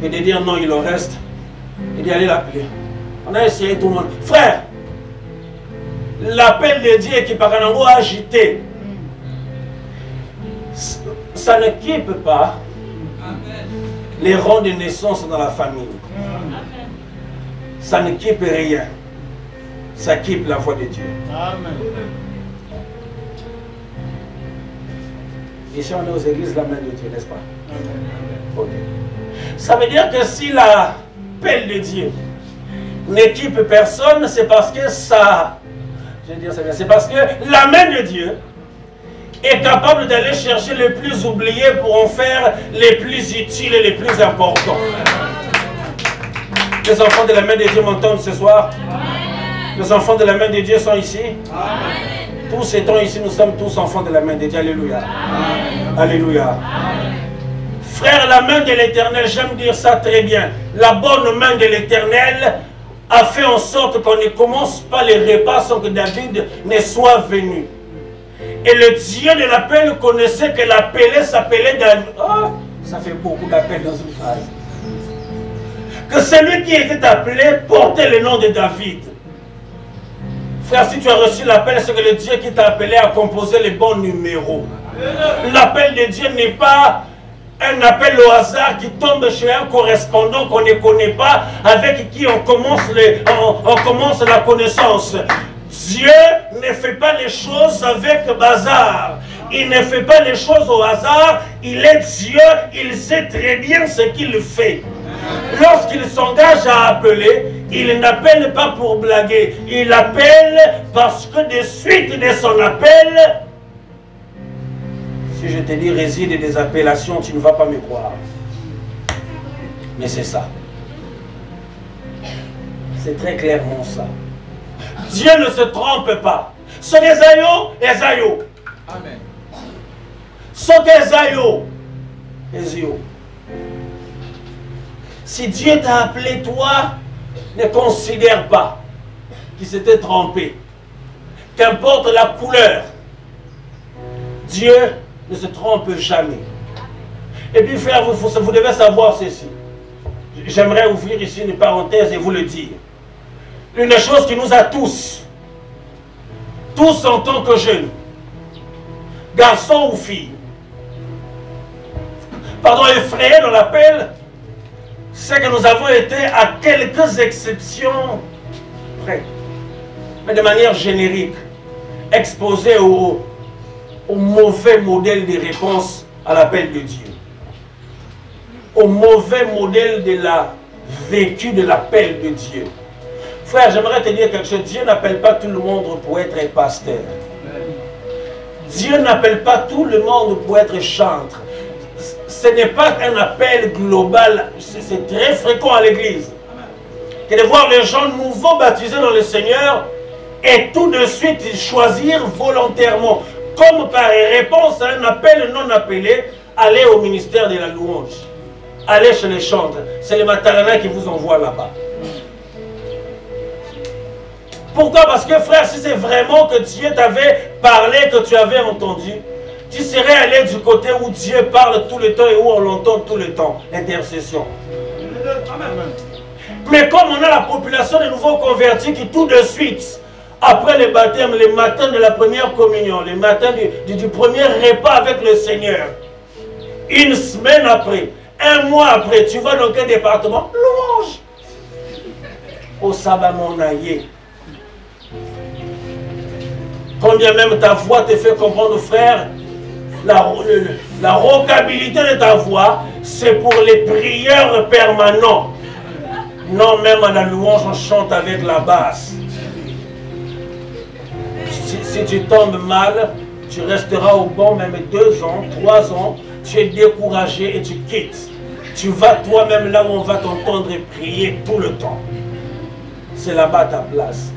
et de dire non, il en reste, et d'y aller l'appeler. On a essayé tout le monde. Frère, l'appel de Dieu qui par un mot agité, ça ne quitte pas les rangs de naissance dans la famille. Ça ne quitte rien. Ça quitte la voix de Dieu. Amen. Ici, on est aux églises, la main de Dieu, n'est-ce pas? Okay. Ça veut dire que si l'appel de Dieu n'équipe personne, c'est parce que ça... Je vais dire ça bien. C'est parce que la main de Dieu est capable d'aller chercher les plus oubliés pour en faire les plus utiles et les plus importants. Les enfants de la main de Dieu m'entendent ce soir? Les enfants de la main de Dieu sont ici? Amen. Tous étant ici, nous sommes tous enfants de la main de Dieu. Alléluia. Amen. Alléluia. Amen. Frère, la main de l'Éternel, j'aime dire ça très bien. La bonne main de l'Éternel a fait en sorte qu'on ne commence pas les repas sans que David ne soit venu. Et le Dieu de l'appel connaissait que l'appelé s'appelait David. Oh, ça fait beaucoup d'appels dans une phrase. Que celui qui était appelé portait le nom de David. Frère, si tu as reçu l'appel, c'est que le Dieu qui t'a appelé a composé les bons numéros. L'appel de Dieu n'est pas un appel au hasard qui tombe chez un correspondant qu'on ne connaît pas, avec qui on commence la connaissance. Dieu ne fait pas les choses avec bazar. Il ne fait pas les choses au hasard. Il est Dieu, il sait très bien ce qu'il fait. Lorsqu'il s'engage à appeler, il n'appelle pas pour blaguer. Il appelle parce que de suite de son appel, si je te dis réside des appellations, tu ne vas pas me croire. Mais c'est ça. C'est très clairement ça. Dieu ne se trompe pas. Ce Esaïo, Esaïo. Amen. Ce Esaïo, Esaïo. Si Dieu t'a appelé, toi, ne considère pas qu'il s'était trompé. Qu'importe la couleur, Dieu ne se trompe jamais. Et puis frère, vous devez savoir ceci. J'aimerais ouvrir ici une parenthèse et vous le dire. Une chose qui nous a tous en tant que jeunes, garçons ou filles, effrayés dans l'appel, c'est que nous avons été à quelques exceptions près, mais de manière générique, exposés au mauvais modèle de réponse à l'appel de Dieu, au mauvais modèle de la vécu de l'appel de Dieu. Frère, j'aimerais te dire quelque chose. Dieu n'appelle pas tout le monde pour être pasteur. Dieu n'appelle pas tout le monde pour être chantre. Ce n'est pas un appel global. C'est très fréquent à l'église. Que de voir les gens nouveaux baptisés dans le Seigneur et tout de suite choisir volontairement, comme par réponse à un appel non appelé, aller au ministère de la louange. Allez chez les chantres. C'est les Matarana qui vous envoient là-bas. Pourquoi? Parce que frère, si c'est vraiment que Dieu t'avait parlé, que tu avais entendu, tu serais allé du côté où Dieu parle tout le temps et où on l'entend tout le temps. L'intercession. Mais comme on a la population de nouveaux convertis qui tout de suite, après le baptême, les matins de la première communion, les matins du premier repas avec le Seigneur, une semaine après, un mois après, tu vas dans quel département? Louange. Au sabbat monaïe. Combien même ta voix te fait comprendre, frère, la rocabilité de ta voix, c'est pour les prières permanentes. Non, même à la louange, on chante avec la basse. Si tu tombes mal, tu resteras au banc même 2 ans, 3 ans, tu es découragé et tu quittes. Tu vas toi-même là où on va t'entendre prier tout le temps. C'est là-bas ta place.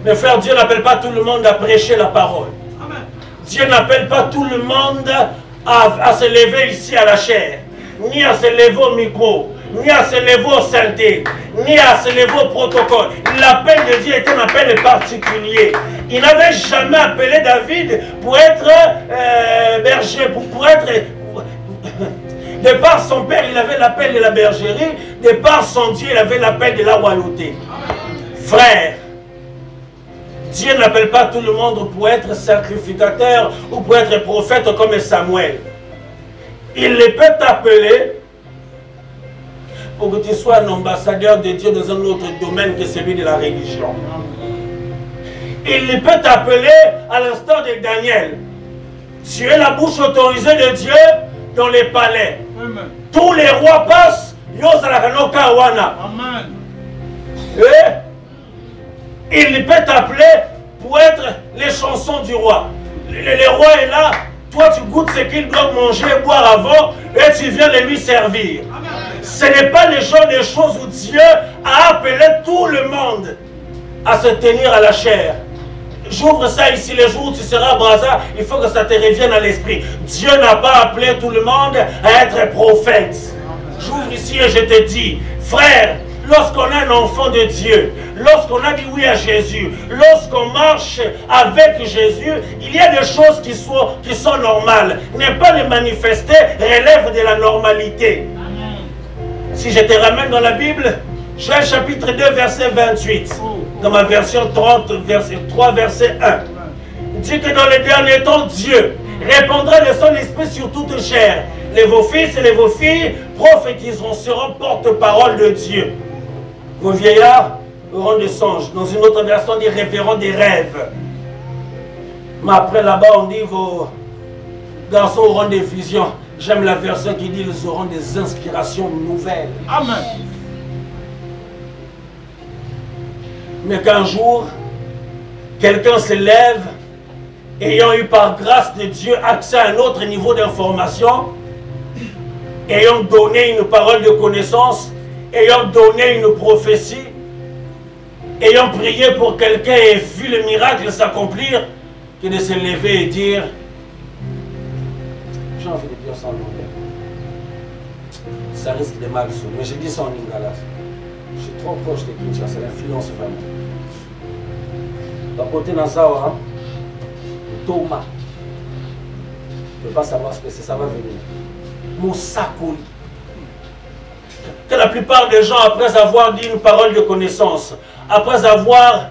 Mais frère, Dieu n'appelle pas tout le monde à prêcher la parole. Dieu n'appelle pas tout le monde à se lever ici à la chair, ni à se lever au micro, ni à se lever au synthé, ni à se lever au protocole. L'appel de Dieu est un appel particulier. Il n'avait jamais appelé David pour être berger, pour être... De par son père, il avait l'appel de la bergerie. De par son Dieu, il avait l'appel de la royauté. Frère, Dieu n'appelle pas tout le monde pour être sacrificateur ou pour être prophète comme Samuel. Il peut t'appeler pour que tu sois un ambassadeur de Dieu dans un autre domaine que celui de la religion. Il peut t'appeler à l'instar de Daniel. Tu es la bouche autorisée de Dieu dans les palais. Amen. Tous les rois passent. Amen. Et il peut t'appeler pour être les chansons du roi. Le roi est là. Toi, tu goûtes ce qu'il doit manger et boire avant et tu viens de lui servir. Amen. Ce n'est pas le genre de choses où Dieu a appelé tout le monde à se tenir à la chair. J'ouvre ça ici, le jour où tu seras Brazza, il faut que ça te revienne à l'esprit. Dieu n'a pas appelé tout le monde à être prophète. J'ouvre ici et je te dis, frère, lorsqu'on est un enfant de Dieu, lorsqu'on a dit oui à Jésus, lorsqu'on marche avec Jésus, il y a des choses qui sont normales. Ne pas les manifester relève de la normalité. Si je te ramène dans la Bible, Joël chapitre 2, verset 28. Dans ma version 30, verset 3, verset 1. Il dit que dans les derniers temps, Dieu répandra de son esprit sur toute chair. Les vos fils et les vos filles prophétiseront, seront porte-parole de Dieu. Vos vieillards auront des songes. Dans une autre version, on dit référents des rêves. Mais après là-bas, on dit vos garçons auront des visions. J'aime la version qui dit ils auront des inspirations nouvelles. Amen. Mais qu'un jour, quelqu'un se lève, ayant eu par grâce de Dieu accès à un autre niveau d'information, ayant donné une parole de connaissance, ayant donné une prophétie, ayant prié pour quelqu'un et vu le miracle s'accomplir, que de se lever et dire, j'ai envie de dire ça en anglais. Ça risque de mal sonner, mais je dis ça en lingala. Je suis trop proche de Kinshasa, ça l'influence vraiment. Donc, côté Nazawa, Thomas, je ne peux pas savoir ce que c'est, ça va venir. Moussakoli. Que la plupart des gens, après avoir dit une parole de connaissance, après avoir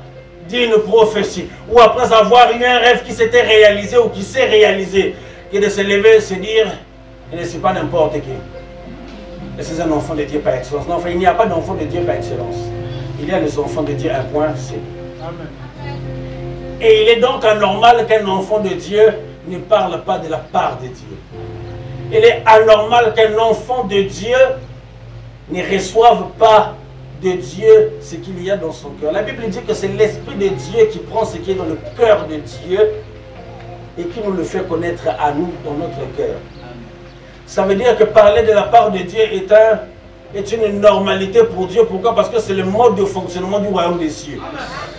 dit une prophétie, ou après avoir eu un rêve qui s'était réalisé ou qui s'est réalisé, que de se lever et se dire, je ne suis pas n'importe qui. Et c'est un enfant de Dieu par excellence. Non, enfin, il n'y a pas d'enfant de Dieu par excellence. Il y a les enfants de Dieu, un point, c'est. Amen. Et il est donc anormal qu'un enfant de Dieu ne parle pas de la part de Dieu. Il est anormal qu'un enfant de Dieu ne reçoive pas de Dieu ce qu'il y a dans son cœur. La Bible dit que c'est l'Esprit de Dieu qui prend ce qui est dans le cœur de Dieu et qui nous le fait connaître à nous dans notre cœur. Ça veut dire que parler de la part de Dieu est une normalité pour Dieu. Pourquoi? Parce que c'est le mode de fonctionnement du royaume des cieux.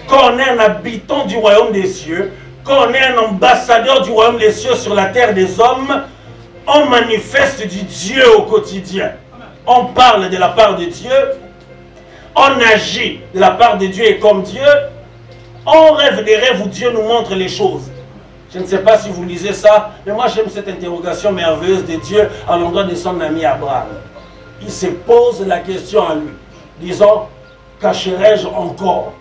Quand on est un habitant du royaume des cieux, quand on est un ambassadeur du royaume des cieux sur la terre des hommes, on manifeste du Dieu au quotidien. On parle de la part de Dieu, on agit de la part de Dieu et comme Dieu, on rêve des rêves où Dieu nous montre les choses. Je ne sais pas si vous lisez ça, mais moi j'aime cette interrogation merveilleuse de Dieu à l'endroit de son ami Abraham. Il se pose la question à lui, disant, cacherai-je encore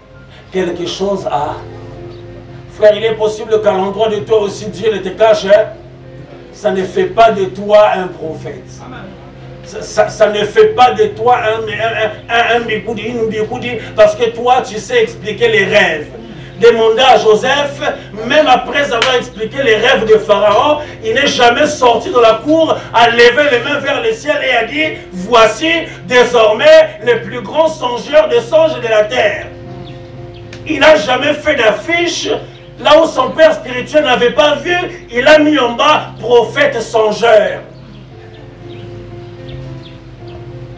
quelque chose à... Frère, il est possible qu'à l'endroit de toi aussi Dieu ne te cache, hein? Ça ne fait pas de toi un prophète. Ça ne fait pas de toi un bigoudi, une bigoudi, parce que toi tu sais expliquer les rêves. Demandez à Joseph, même après avoir expliqué les rêves de Pharaon, il n'est jamais sorti de la cour, a levé les mains vers le ciel et a dit, voici désormais le plus grand songeur des songes de la terre. Il n'a jamais fait d'affiche, là où son père spirituel n'avait pas vu, il a mis en bas prophète songeur.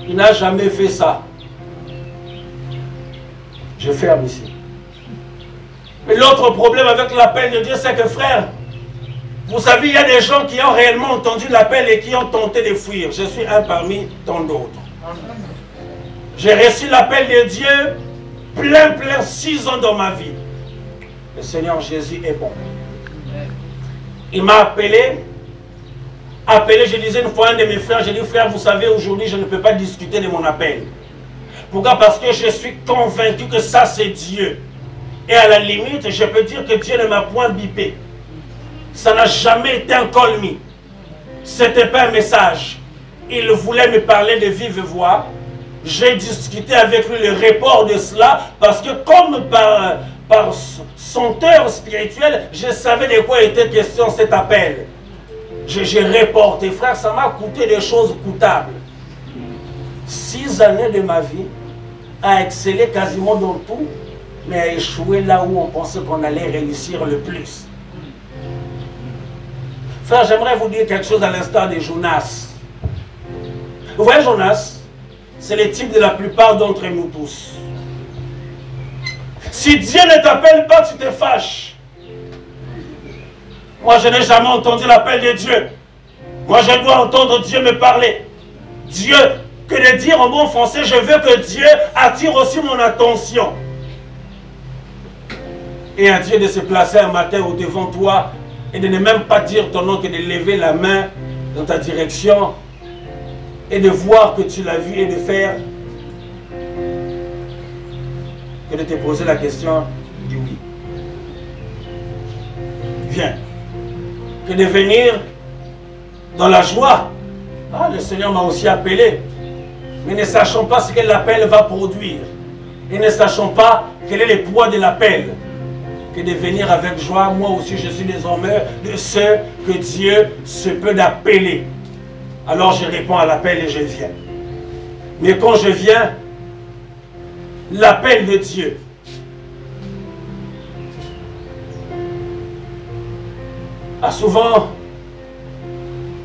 Il n'a jamais fait ça. Je ferme ici. Mais l'autre problème avec l'appel de Dieu, c'est que frère, vous savez, il y a des gens qui ont réellement entendu l'appel et qui ont tenté de fuir. Je suis un parmi tant d'autres. J'ai reçu l'appel de Dieu plein 6 ans dans ma vie. Le Seigneur Jésus est bon. Il m'a appelé, je disais une fois à un de mes frères, j'ai dit, frère, vous savez, aujourd'hui, je ne peux pas discuter de mon appel. Pourquoi? Parce que je suis convaincu que ça, c'est Dieu. Et à la limite, je peux dire que Dieu ne m'a point bipé. Ça n'a jamais été un call me. Ce n'était pas un message. Il voulait me parler de vive voix. J'ai discuté avec lui le report de cela, parce que comme par senteur spirituel, je savais de quoi était question cet appel. J'ai reporté, frère, ça m'a coûté des choses coûtables. 6 années de ma vie à exceller quasiment dans tout, mais à échouer là où on pensait qu'on allait réussir le plus. Frère, j'aimerais vous dire quelque chose à l'instar de Jonas. Vous voyez, Jonas, c'est le type de la plupart d'entre nous tous. Si Dieu ne t'appelle pas, tu te fâches. Moi, je n'ai jamais entendu l'appel de Dieu. Moi, je dois entendre Dieu me parler. Dieu, que de dire en bon français, je veux que Dieu attire aussi mon attention. Et à Dieu de se placer un matin au devant toi et de ne même pas dire ton nom, que de lever la main dans ta direction et de voir que tu l'as vu et de faire, que de te poser la question du oui. Viens. Que de venir dans la joie. Ah, le Seigneur m'a aussi appelé. Mais ne sachant pas ce que l'appel va produire. Et ne sachant pas quel est le poids de l'appel. Que de venir avec joie, moi aussi je suis désormais de ceux que Dieu se peut d'appeler. Alors je réponds à l'appel et je viens. Mais quand je viens, l'appel de Dieu a souvent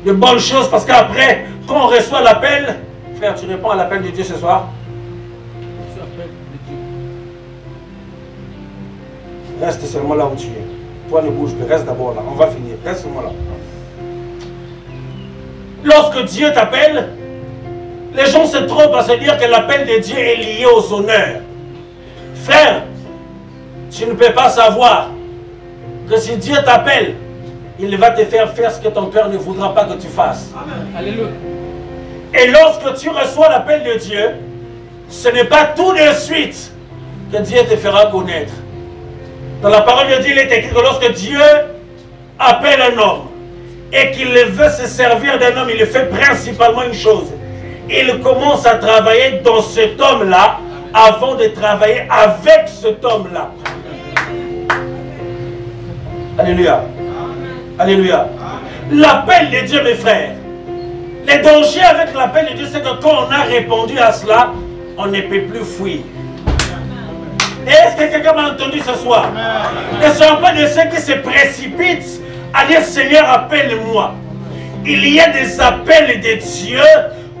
de bonnes choses, parce qu'après, quand on reçoit l'appel, frère, tu réponds à l'appel de Dieu ce soir? Reste seulement là où tu es. Toi ne bouge plus, reste d'abord là. On va finir, reste seulement là. Lorsque Dieu t'appelle, les gens se trompent à se dire que l'appel de Dieu est lié aux honneurs. Frère, tu ne peux pas savoir que si Dieu t'appelle, il va te faire faire ce que ton cœur ne voudra pas que tu fasses. Amen. Alléluia. Et lorsque tu reçois l'appel de Dieu, ce n'est pas tout de suite que Dieu te fera connaître. Dans la parole de Dieu, il est écrit que lorsque Dieu appelle un homme et qu'il veut se servir d'un homme, il fait principalement une chose. Il commence à travailler dans cet homme-là avant de travailler avec cet homme-là. Alléluia. Alléluia. L'appel de Dieu, mes frères. Le danger avec l'appel de Dieu, c'est que quand on a répondu à cela, on ne peut plus fuir. Est-ce que quelqu'un m'a entendu ce soir? Ne soyons pas de ceux qui se précipitent à dire Seigneur, appelle-moi. Il y a des appels de Dieu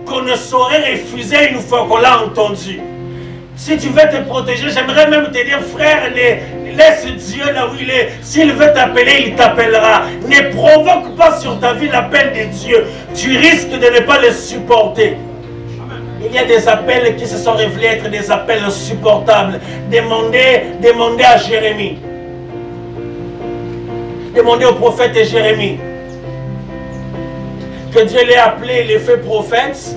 qu'on ne saurait refuser une fois qu'on l'a entendu. Si tu veux te protéger, j'aimerais même te dire, frère, laisse Dieu là où il est. S'il veut t'appeler, il t'appellera. Ne provoque pas sur ta vie l'appel de Dieu. Tu risques de ne pas le supporter. Il y a des appels qui se sont révélés être des appels insupportables. Demandez à Jérémie. Demandez au prophète Jérémie. Que Dieu l'ait appelé, l'ait fait prophète.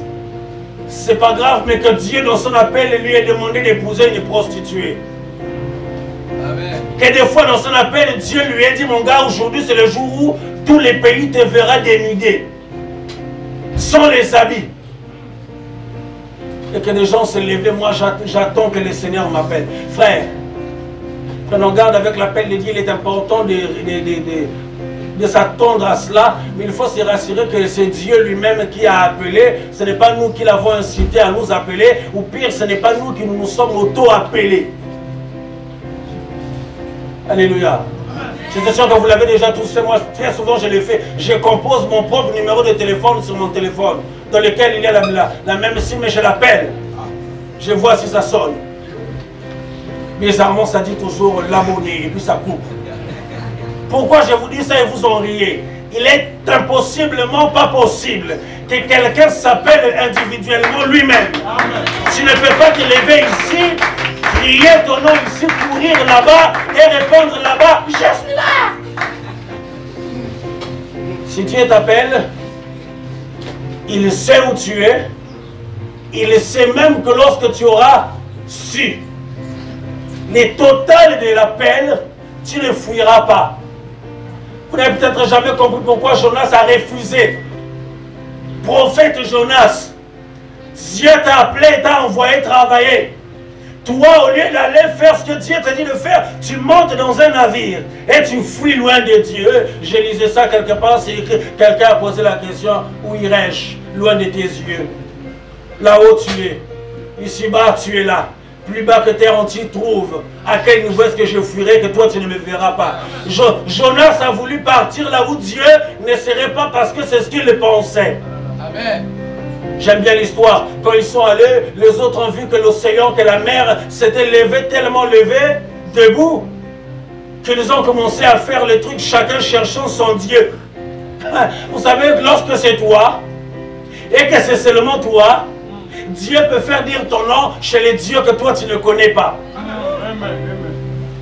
C'est pas grave, mais que Dieu, dans son appel, lui ait demandé d'épouser une prostituée. Amen. Que des fois, dans son appel, Dieu lui a dit, mon gars, aujourd'hui, c'est le jour où tous les pays te verront dénudés, sans les habits. Et que des gens se lèvent, moi, j'attends que le Seigneur m'appelle. Frère, prenons garde avec l'appel de Dieu, il est important de s'attendre à cela, mais il faut se rassurer que c'est Dieu lui-même qui a appelé, ce n'est pas nous qui l'avons incité à nous appeler, ou pire, ce n'est pas nous qui nous sommes auto-appelés. Alléluia. Je suis sûr que vous l'avez déjà tous fait, moi très souvent je l'ai fait, je compose mon propre numéro de téléphone sur mon téléphone, dans lequel il y a la même SIM, mais je l'appelle, je vois si ça sonne. Bizarrement, ça dit toujours l'abonné, et puis ça coupe. Pourquoi je vous dis ça et vous en riez? Il est impossiblement pas possible que quelqu'un s'appelle individuellement lui-même. Tu ne peux pas te lever ici, crier ton nom ici, courir là-bas et répondre là-bas, je suis là. Si Dieu t'appelle, il sait où tu es, il sait même que lorsque tu auras su les totales de l'appel, tu ne fuiras pas. Vous n'avez peut-être jamais compris pourquoi Jonas a refusé. Prophète Jonas, Dieu t'a appelé, t'a envoyé travailler. Toi, au lieu d'aller faire ce que Dieu t'a dit de faire, tu montes dans un navire et tu fuis loin de Dieu. Je lisais ça quelque part, c'est écrit, quelqu'un a posé la question, où irais-je? Loin de tes yeux. Là-haut tu es. Ici-bas tu es là. Plus bas que terre on t'y trouve. À quel niveau est-ce que je fuirai que toi tu ne me verras pas? Jonas a voulu partir là où Dieu ne serait pas parce que c'est ce qu'il pensait. Amen. J'aime bien l'histoire. Quand ils sont allés, les autres ont vu que l'océan, que la mer s'était levée, tellement levée, debout, qu'ils ont commencé à faire les trucs, chacun cherchant son Dieu. Vous savez, lorsque c'est toi, et que c'est seulement toi, Dieu peut faire dire ton nom chez les dieux que toi tu ne connais pas.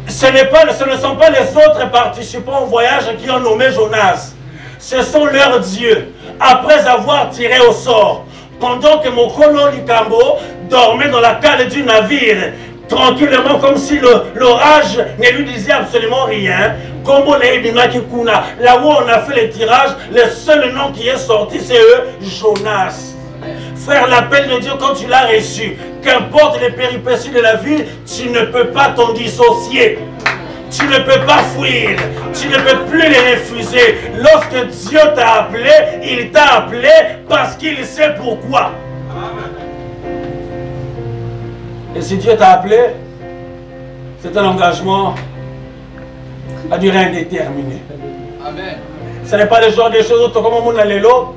Ce ne sont pas les autres participants au voyage qui ont nommé Jonas. Ce sont leurs dieux. Après avoir tiré au sort, pendant que Mokolo Likambo dormait dans la cale du navire, tranquillement comme si l'orage ne lui disait absolument rien, là où on a fait le tirage, le seul nom qui est sorti c'est eux, Jonas. Frère, l'appel de Dieu, quand tu l'as reçu, qu'importe les péripéties de la vie, tu ne peux pas t'en dissocier. Tu ne peux pas fuir. Tu ne peux plus les refuser. Lorsque Dieu t'a appelé, il t'a appelé parce qu'il sait pourquoi. Et si Dieu t'a appelé, c'est un engagement à durée indéterminée. Amen. Ce n'est pas le genre de choses comme on a l'élo.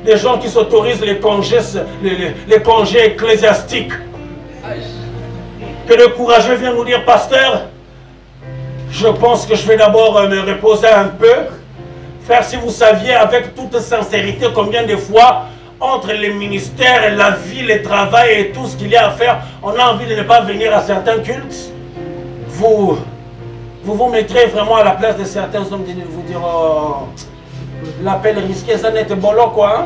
Des gens qui s'autorisent les congés ecclésiastiques. Que le courageux vient nous dire, pasteur, je pense que je vais d'abord me reposer un peu. Frère, si vous saviez avec toute sincérité combien de fois, entre les ministères, la vie, le travail et tout ce qu'il y a à faire, on a envie de ne pas venir à certains cultes. Vous mettrez vraiment à la place de certains hommes de vous dire, oh, l'appel risqué, ça n'est pas bon là, quoi. Hein?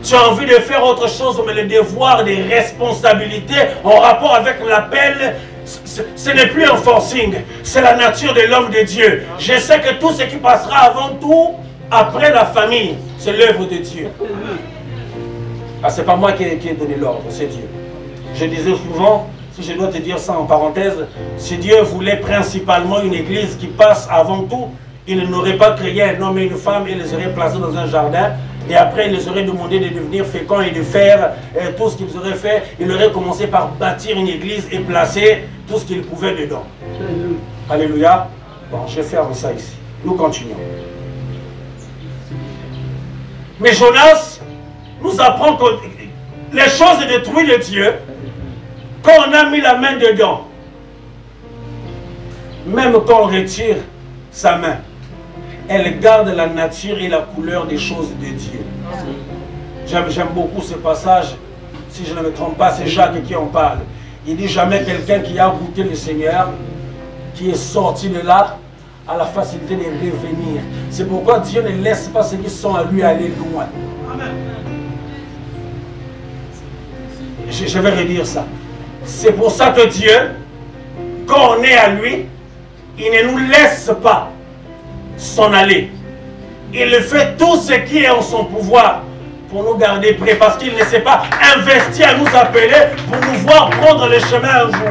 Tu as envie de faire autre chose, mais le devoir des responsabilités en rapport avec l'appel, ce n'est plus un forcing, c'est la nature de l'homme de Dieu. Je sais que tout ce qui passera avant tout, après la famille, c'est l'œuvre de Dieu. Ah, c'est pas moi qui ai donné l'ordre, c'est Dieu. Je disais souvent, si je dois te dire ça en parenthèse, si Dieu voulait principalement une église qui passe avant tout, il n'aurait pas créé un homme et une femme et les aurait placés dans un jardin Et après, il les aurait demandé de devenir féconds et de faire tout ce qu'ils auraient fait. Il aurait commencé par bâtir une église et placer tout ce qu'ils pouvaient dedans. Alléluia. Bon, je ferme ça ici. Nous continuons. Mais Jonas nous apprend que les choses détruites de Dieu, quand on a mis la main dedans, même quand on retire sa main, elle garde la nature et la couleur des choses de Dieu. J'aime beaucoup ce passage. Si je ne me trompe pas, c'est Jacques qui en parle. Il dit jamais quelqu'un qui a goûté le Seigneur, qui est sorti de là, a la facilité de revenir. C'est pourquoi Dieu ne laisse pas ceux qui sont à lui aller loin. Je vais redire ça. C'est pour ça que Dieu, quand on est à lui, il ne nous laisse pas s'en aller. Il fait tout ce qui est en son pouvoir pour nous garder prêts, parce qu'il ne s'est pas investi à nous appeler pour nous voir prendre le chemin un jour.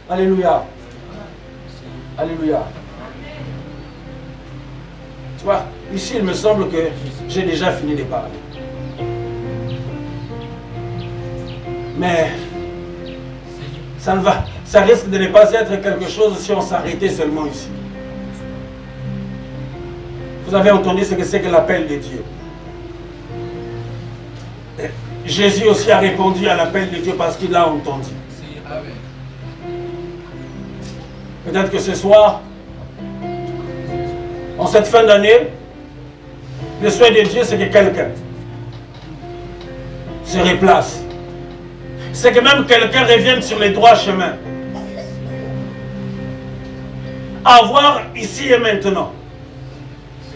Alléluia. Alléluia. Tu vois, ici il me semble que j'ai déjà fini de parler. Mais ça risque de ne pas être quelque chose si on s'arrêtait seulement ici. Vous avez entendu ce que c'est que l'appel de Dieu. Jésus aussi a répondu à l'appel de Dieu parce qu'il l'a entendu. Peut-être que ce soir, en cette fin d'année, le souhait de Dieu, c'est que quelqu'un se replace. C'est que même quelqu'un revienne sur les droits chemins. Avoir ici et maintenant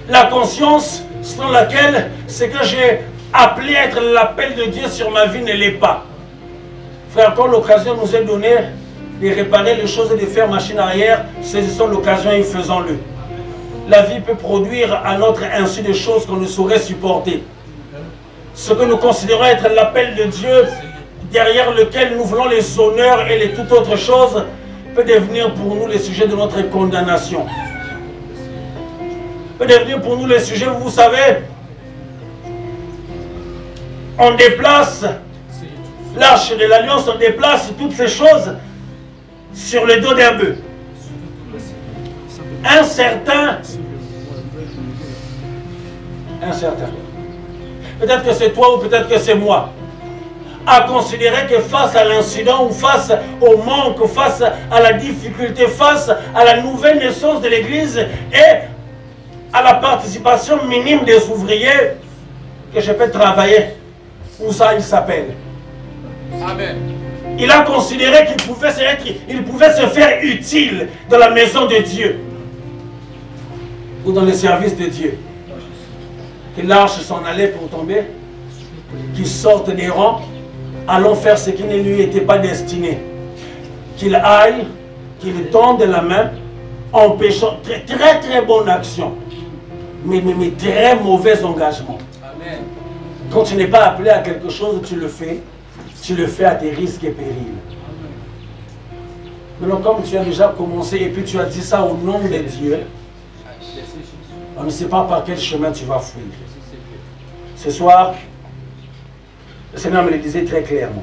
la conscience selon laquelle ce que j'ai appelé à être l'appel de Dieu sur ma vie ne l'est pas. Frère, quand l'occasion nous est donnée de réparer les choses et de faire machine arrière, saisissons l'occasion et faisons-le. La vie peut produire à notre insu des choses qu'on ne saurait supporter. Ce que nous considérons être l'appel de Dieu, derrière lequel nous voulons les honneurs et les toutes autres choses, peut devenir pour nous le sujet de notre condamnation. Peut devenir pour nous le sujet, vous savez, on déplace l'arche de l'alliance, on déplace toutes ces choses sur le dos d'un bœuf. Incertain. Peut-être que c'est toi ou peut-être que c'est moi. À considérer que face à l'incident ou face au manque, face à la difficulté, face à la nouvelle naissance de l'Église et à la participation minime des ouvriers, que je peux travailler où ça il s'appelle. Amen. Il a considéré qu'il pouvait se faire utile dans la maison de Dieu ou dans le service de Dieu. Que l'arche s'en allait pour tomber, qu'il sorte des rangs, allons faire ce qui ne lui était pas destiné. Qu'il aille, qu'il tende la main, empêchant très bonne action, mais très mauvais engagement. Amen. Quand tu n'es pas appelé à quelque chose, tu le fais à tes risques et périls. Maintenant, comme tu as déjà commencé et puis tu as dit ça au nom de Dieu, on ne sait pas par quel chemin tu vas fuir. Ce soir, le Seigneur me le disait très clairement.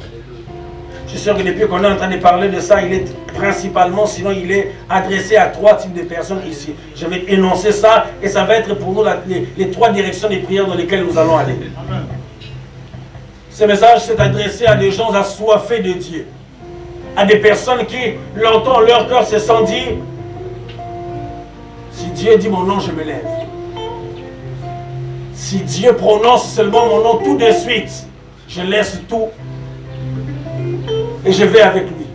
Je suis sûr que depuis qu'on est en train de parler de ça, il est principalement, sinon il est adressé à 3 types de personnes ici. Je vais énoncer ça et ça va être pour nous les 3 directions des prières dans lesquelles nous allons aller. Ce message s'est adressé à des gens assoiffés de Dieu. À des personnes qui, longtemps, leur cœur se sont dit, si Dieu dit mon nom, je me lève. Si Dieu prononce seulement mon nom tout de suite, je laisse tout et je vais avec lui.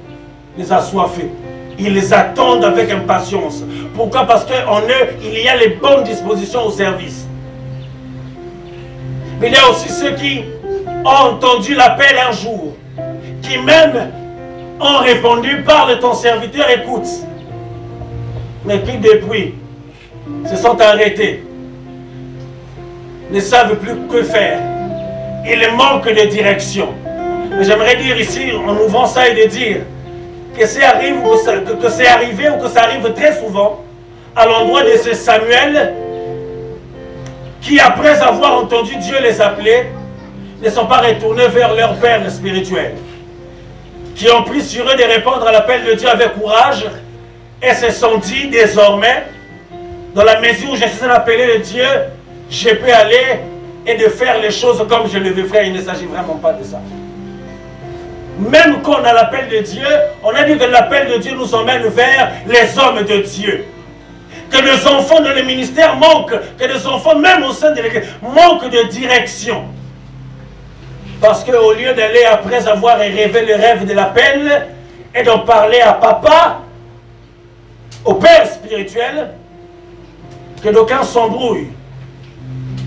Les assoiffés. Ils les attendent avec impatience. Pourquoi? Parce qu'en eux, il y a les bonnes dispositions au service. Mais il y a aussi ceux qui ont entendu l'appel un jour, qui même ont répondu, parle ton serviteur, écoute. Mais qui depuis se sont arrêtés, ne savent plus que faire. Il manque de direction. Mais j'aimerais dire ici, en ouvrant ça et de dire que c'est arrivé ou que ça arrive très souvent à l'endroit de ce Samuel qui après avoir entendu Dieu les appeler, ne sont pas retournés vers leur Père spirituel, qui ont pris sur eux de répondre à l'appel de Dieu avec courage et se sont dit désormais, dans la mesure où je suis appelé de Dieu, je peux aller et de faire les choses comme je le veux faire. Il ne s'agit vraiment pas de ça. Même quand on a l'appel de Dieu, on a dit que l'appel de Dieu nous emmène vers les hommes de Dieu. Que les enfants dans le ministère manquent, que les enfants même au sein de l'Église manquent de direction. Parce qu'au lieu d'aller après avoir rêvé le rêve de l'appel et d'en parler à papa, au père spirituel, que d'aucuns s'embrouillent,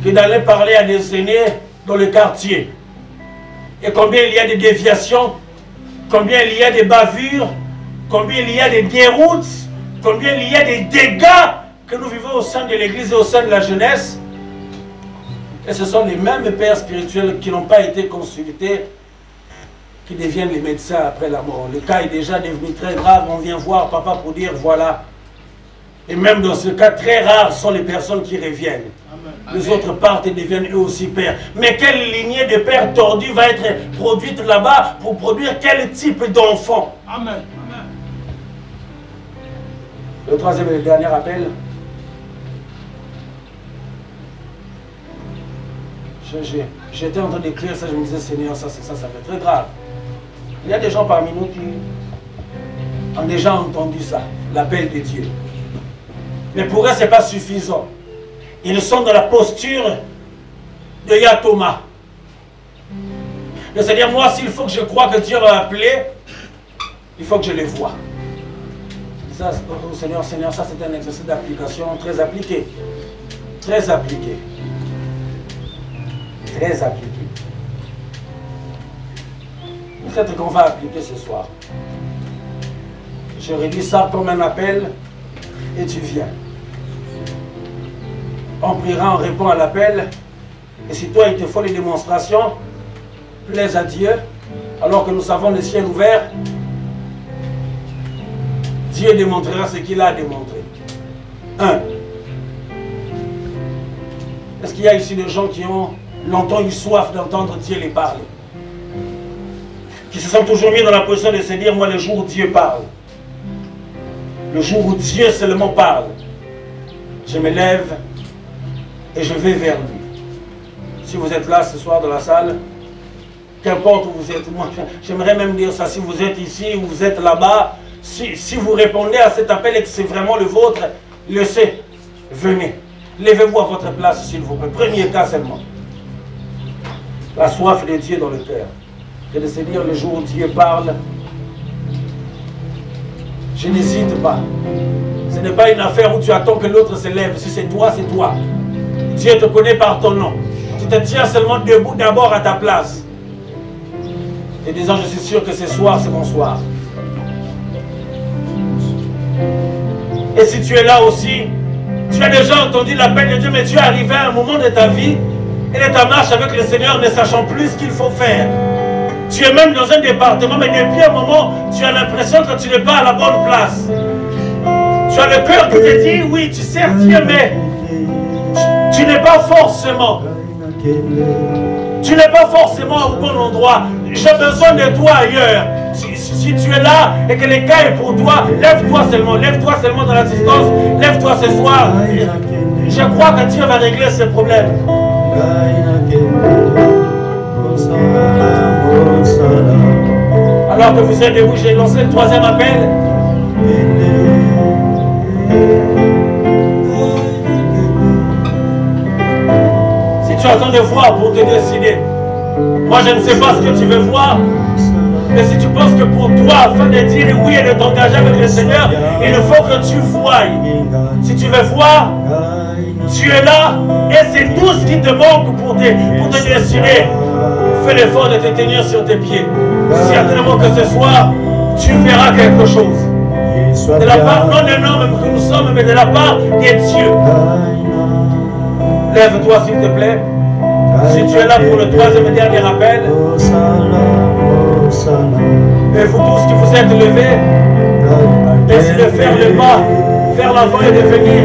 que d'aller parler à des aînés dans le quartier. Et combien il y a de déviations, combien il y a de bavures, combien il y a de déroutes, combien il y a des dégâts que nous vivons au sein de l'Église et au sein de la jeunesse. Et ce sont les mêmes pères spirituels qui n'ont pas été consultés, qui deviennent les médecins après la mort. Le cas est déjà devenu très grave, on vient voir papa pour dire voilà. Et même dans ce cas, très rares sont les personnes qui reviennent. Les autres partent et deviennent eux aussi pères. Mais quelle lignée de pères tordus va être produite là-bas pour produire quel type d'enfant? Amen. Le troisième et le dernier appel. J'étais en train d'écrire ça, je me disais, Seigneur, ça fait très grave. Il y a des gens parmi nous qui ont déjà entendu ça, l'appel de Dieu. Mais pour eux, ce n'est pas suffisant. Ils sont dans la posture de Yatoma. C'est-à-dire, moi, s'il faut que je croie que Dieu m'a appelé, il faut que je le voie. Ça, oh Seigneur, ça c'est un exercice d'application très appliqué. Très appliqué. Très appliqué. Peut-être qu'on va appliquer ce soir. Je réduis ça comme un appel et tu viens. On priera, on répond à l'appel. Et si toi, il te faut les démonstrations, plaise à Dieu, alors que nous savons le ciel ouvert, Dieu démontrera ce qu'il a démontré. 1. Est-ce qu'il y a ici des gens qui ont longtemps eu soif d'entendre Dieu les parler? Qui se sont toujours mis dans la position de se dire, moi, le jour où Dieu parle, le jour où Dieu seulement parle, je me lève et je vais vers lui. Si vous êtes là ce soir dans la salle, qu'importe où vous êtes, moi j'aimerais même dire ça, si vous êtes ici ou vous êtes là-bas, si vous répondez à cet appel et que c'est vraiment le vôtre, laissez, venez. Levez-vous à votre place s'il vous plaît. Premier cas seulement. La soif de Dieu dans le cœur. Et de se dire le jour où Dieu parle, je n'hésite pas. Ce n'est pas une affaire où tu attends que l'autre se lève. Si c'est toi, c'est toi. Dieu te connaît par ton nom. Tu te tiens seulement debout d'abord à ta place. Et disant, je suis sûr que ce soir, c'est mon soir. Et si tu es là aussi, tu as déjà entendu l'appel de Dieu, mais tu es arrivé à un moment de ta vie et de ta marche avec le Seigneur ne sachant plus ce qu'il faut faire. Tu es même dans un département, mais depuis un moment, tu as l'impression que tu n'es pas à la bonne place. Tu as le cœur qui te dit, oui, tu sers Dieu, mais tu n'es pas forcément. Tu n'es pas forcément au bon endroit. J'ai besoin de toi ailleurs. Si tu es là et que le cas est pour toi, lève-toi seulement dans l'assistance, lève-toi ce soir. Je crois que Dieu va régler ce problème. Alors que vous êtes debout, j'ai lancé le troisième appel. Si tu attends de voir pour te décider, moi je ne sais pas ce que tu veux voir, mais si tu penses que pour toi, afin de dire oui et de t'engager avec le Seigneur, il faut que tu voies. Si tu veux voir, tu es là et c'est tout ce qui te manque pour te décider. Fais l'effort de te tenir sur tes pieds. Certainement que ce soir, tu verras quelque chose. De la part non d'un homme que nous sommes, mais de la part des dieux. Lève-toi s'il te plaît. Si tu es là pour le troisième et dernier appel, et vous tous qui vous êtes levés, essayez de faire le pas vers l'avant et de venir.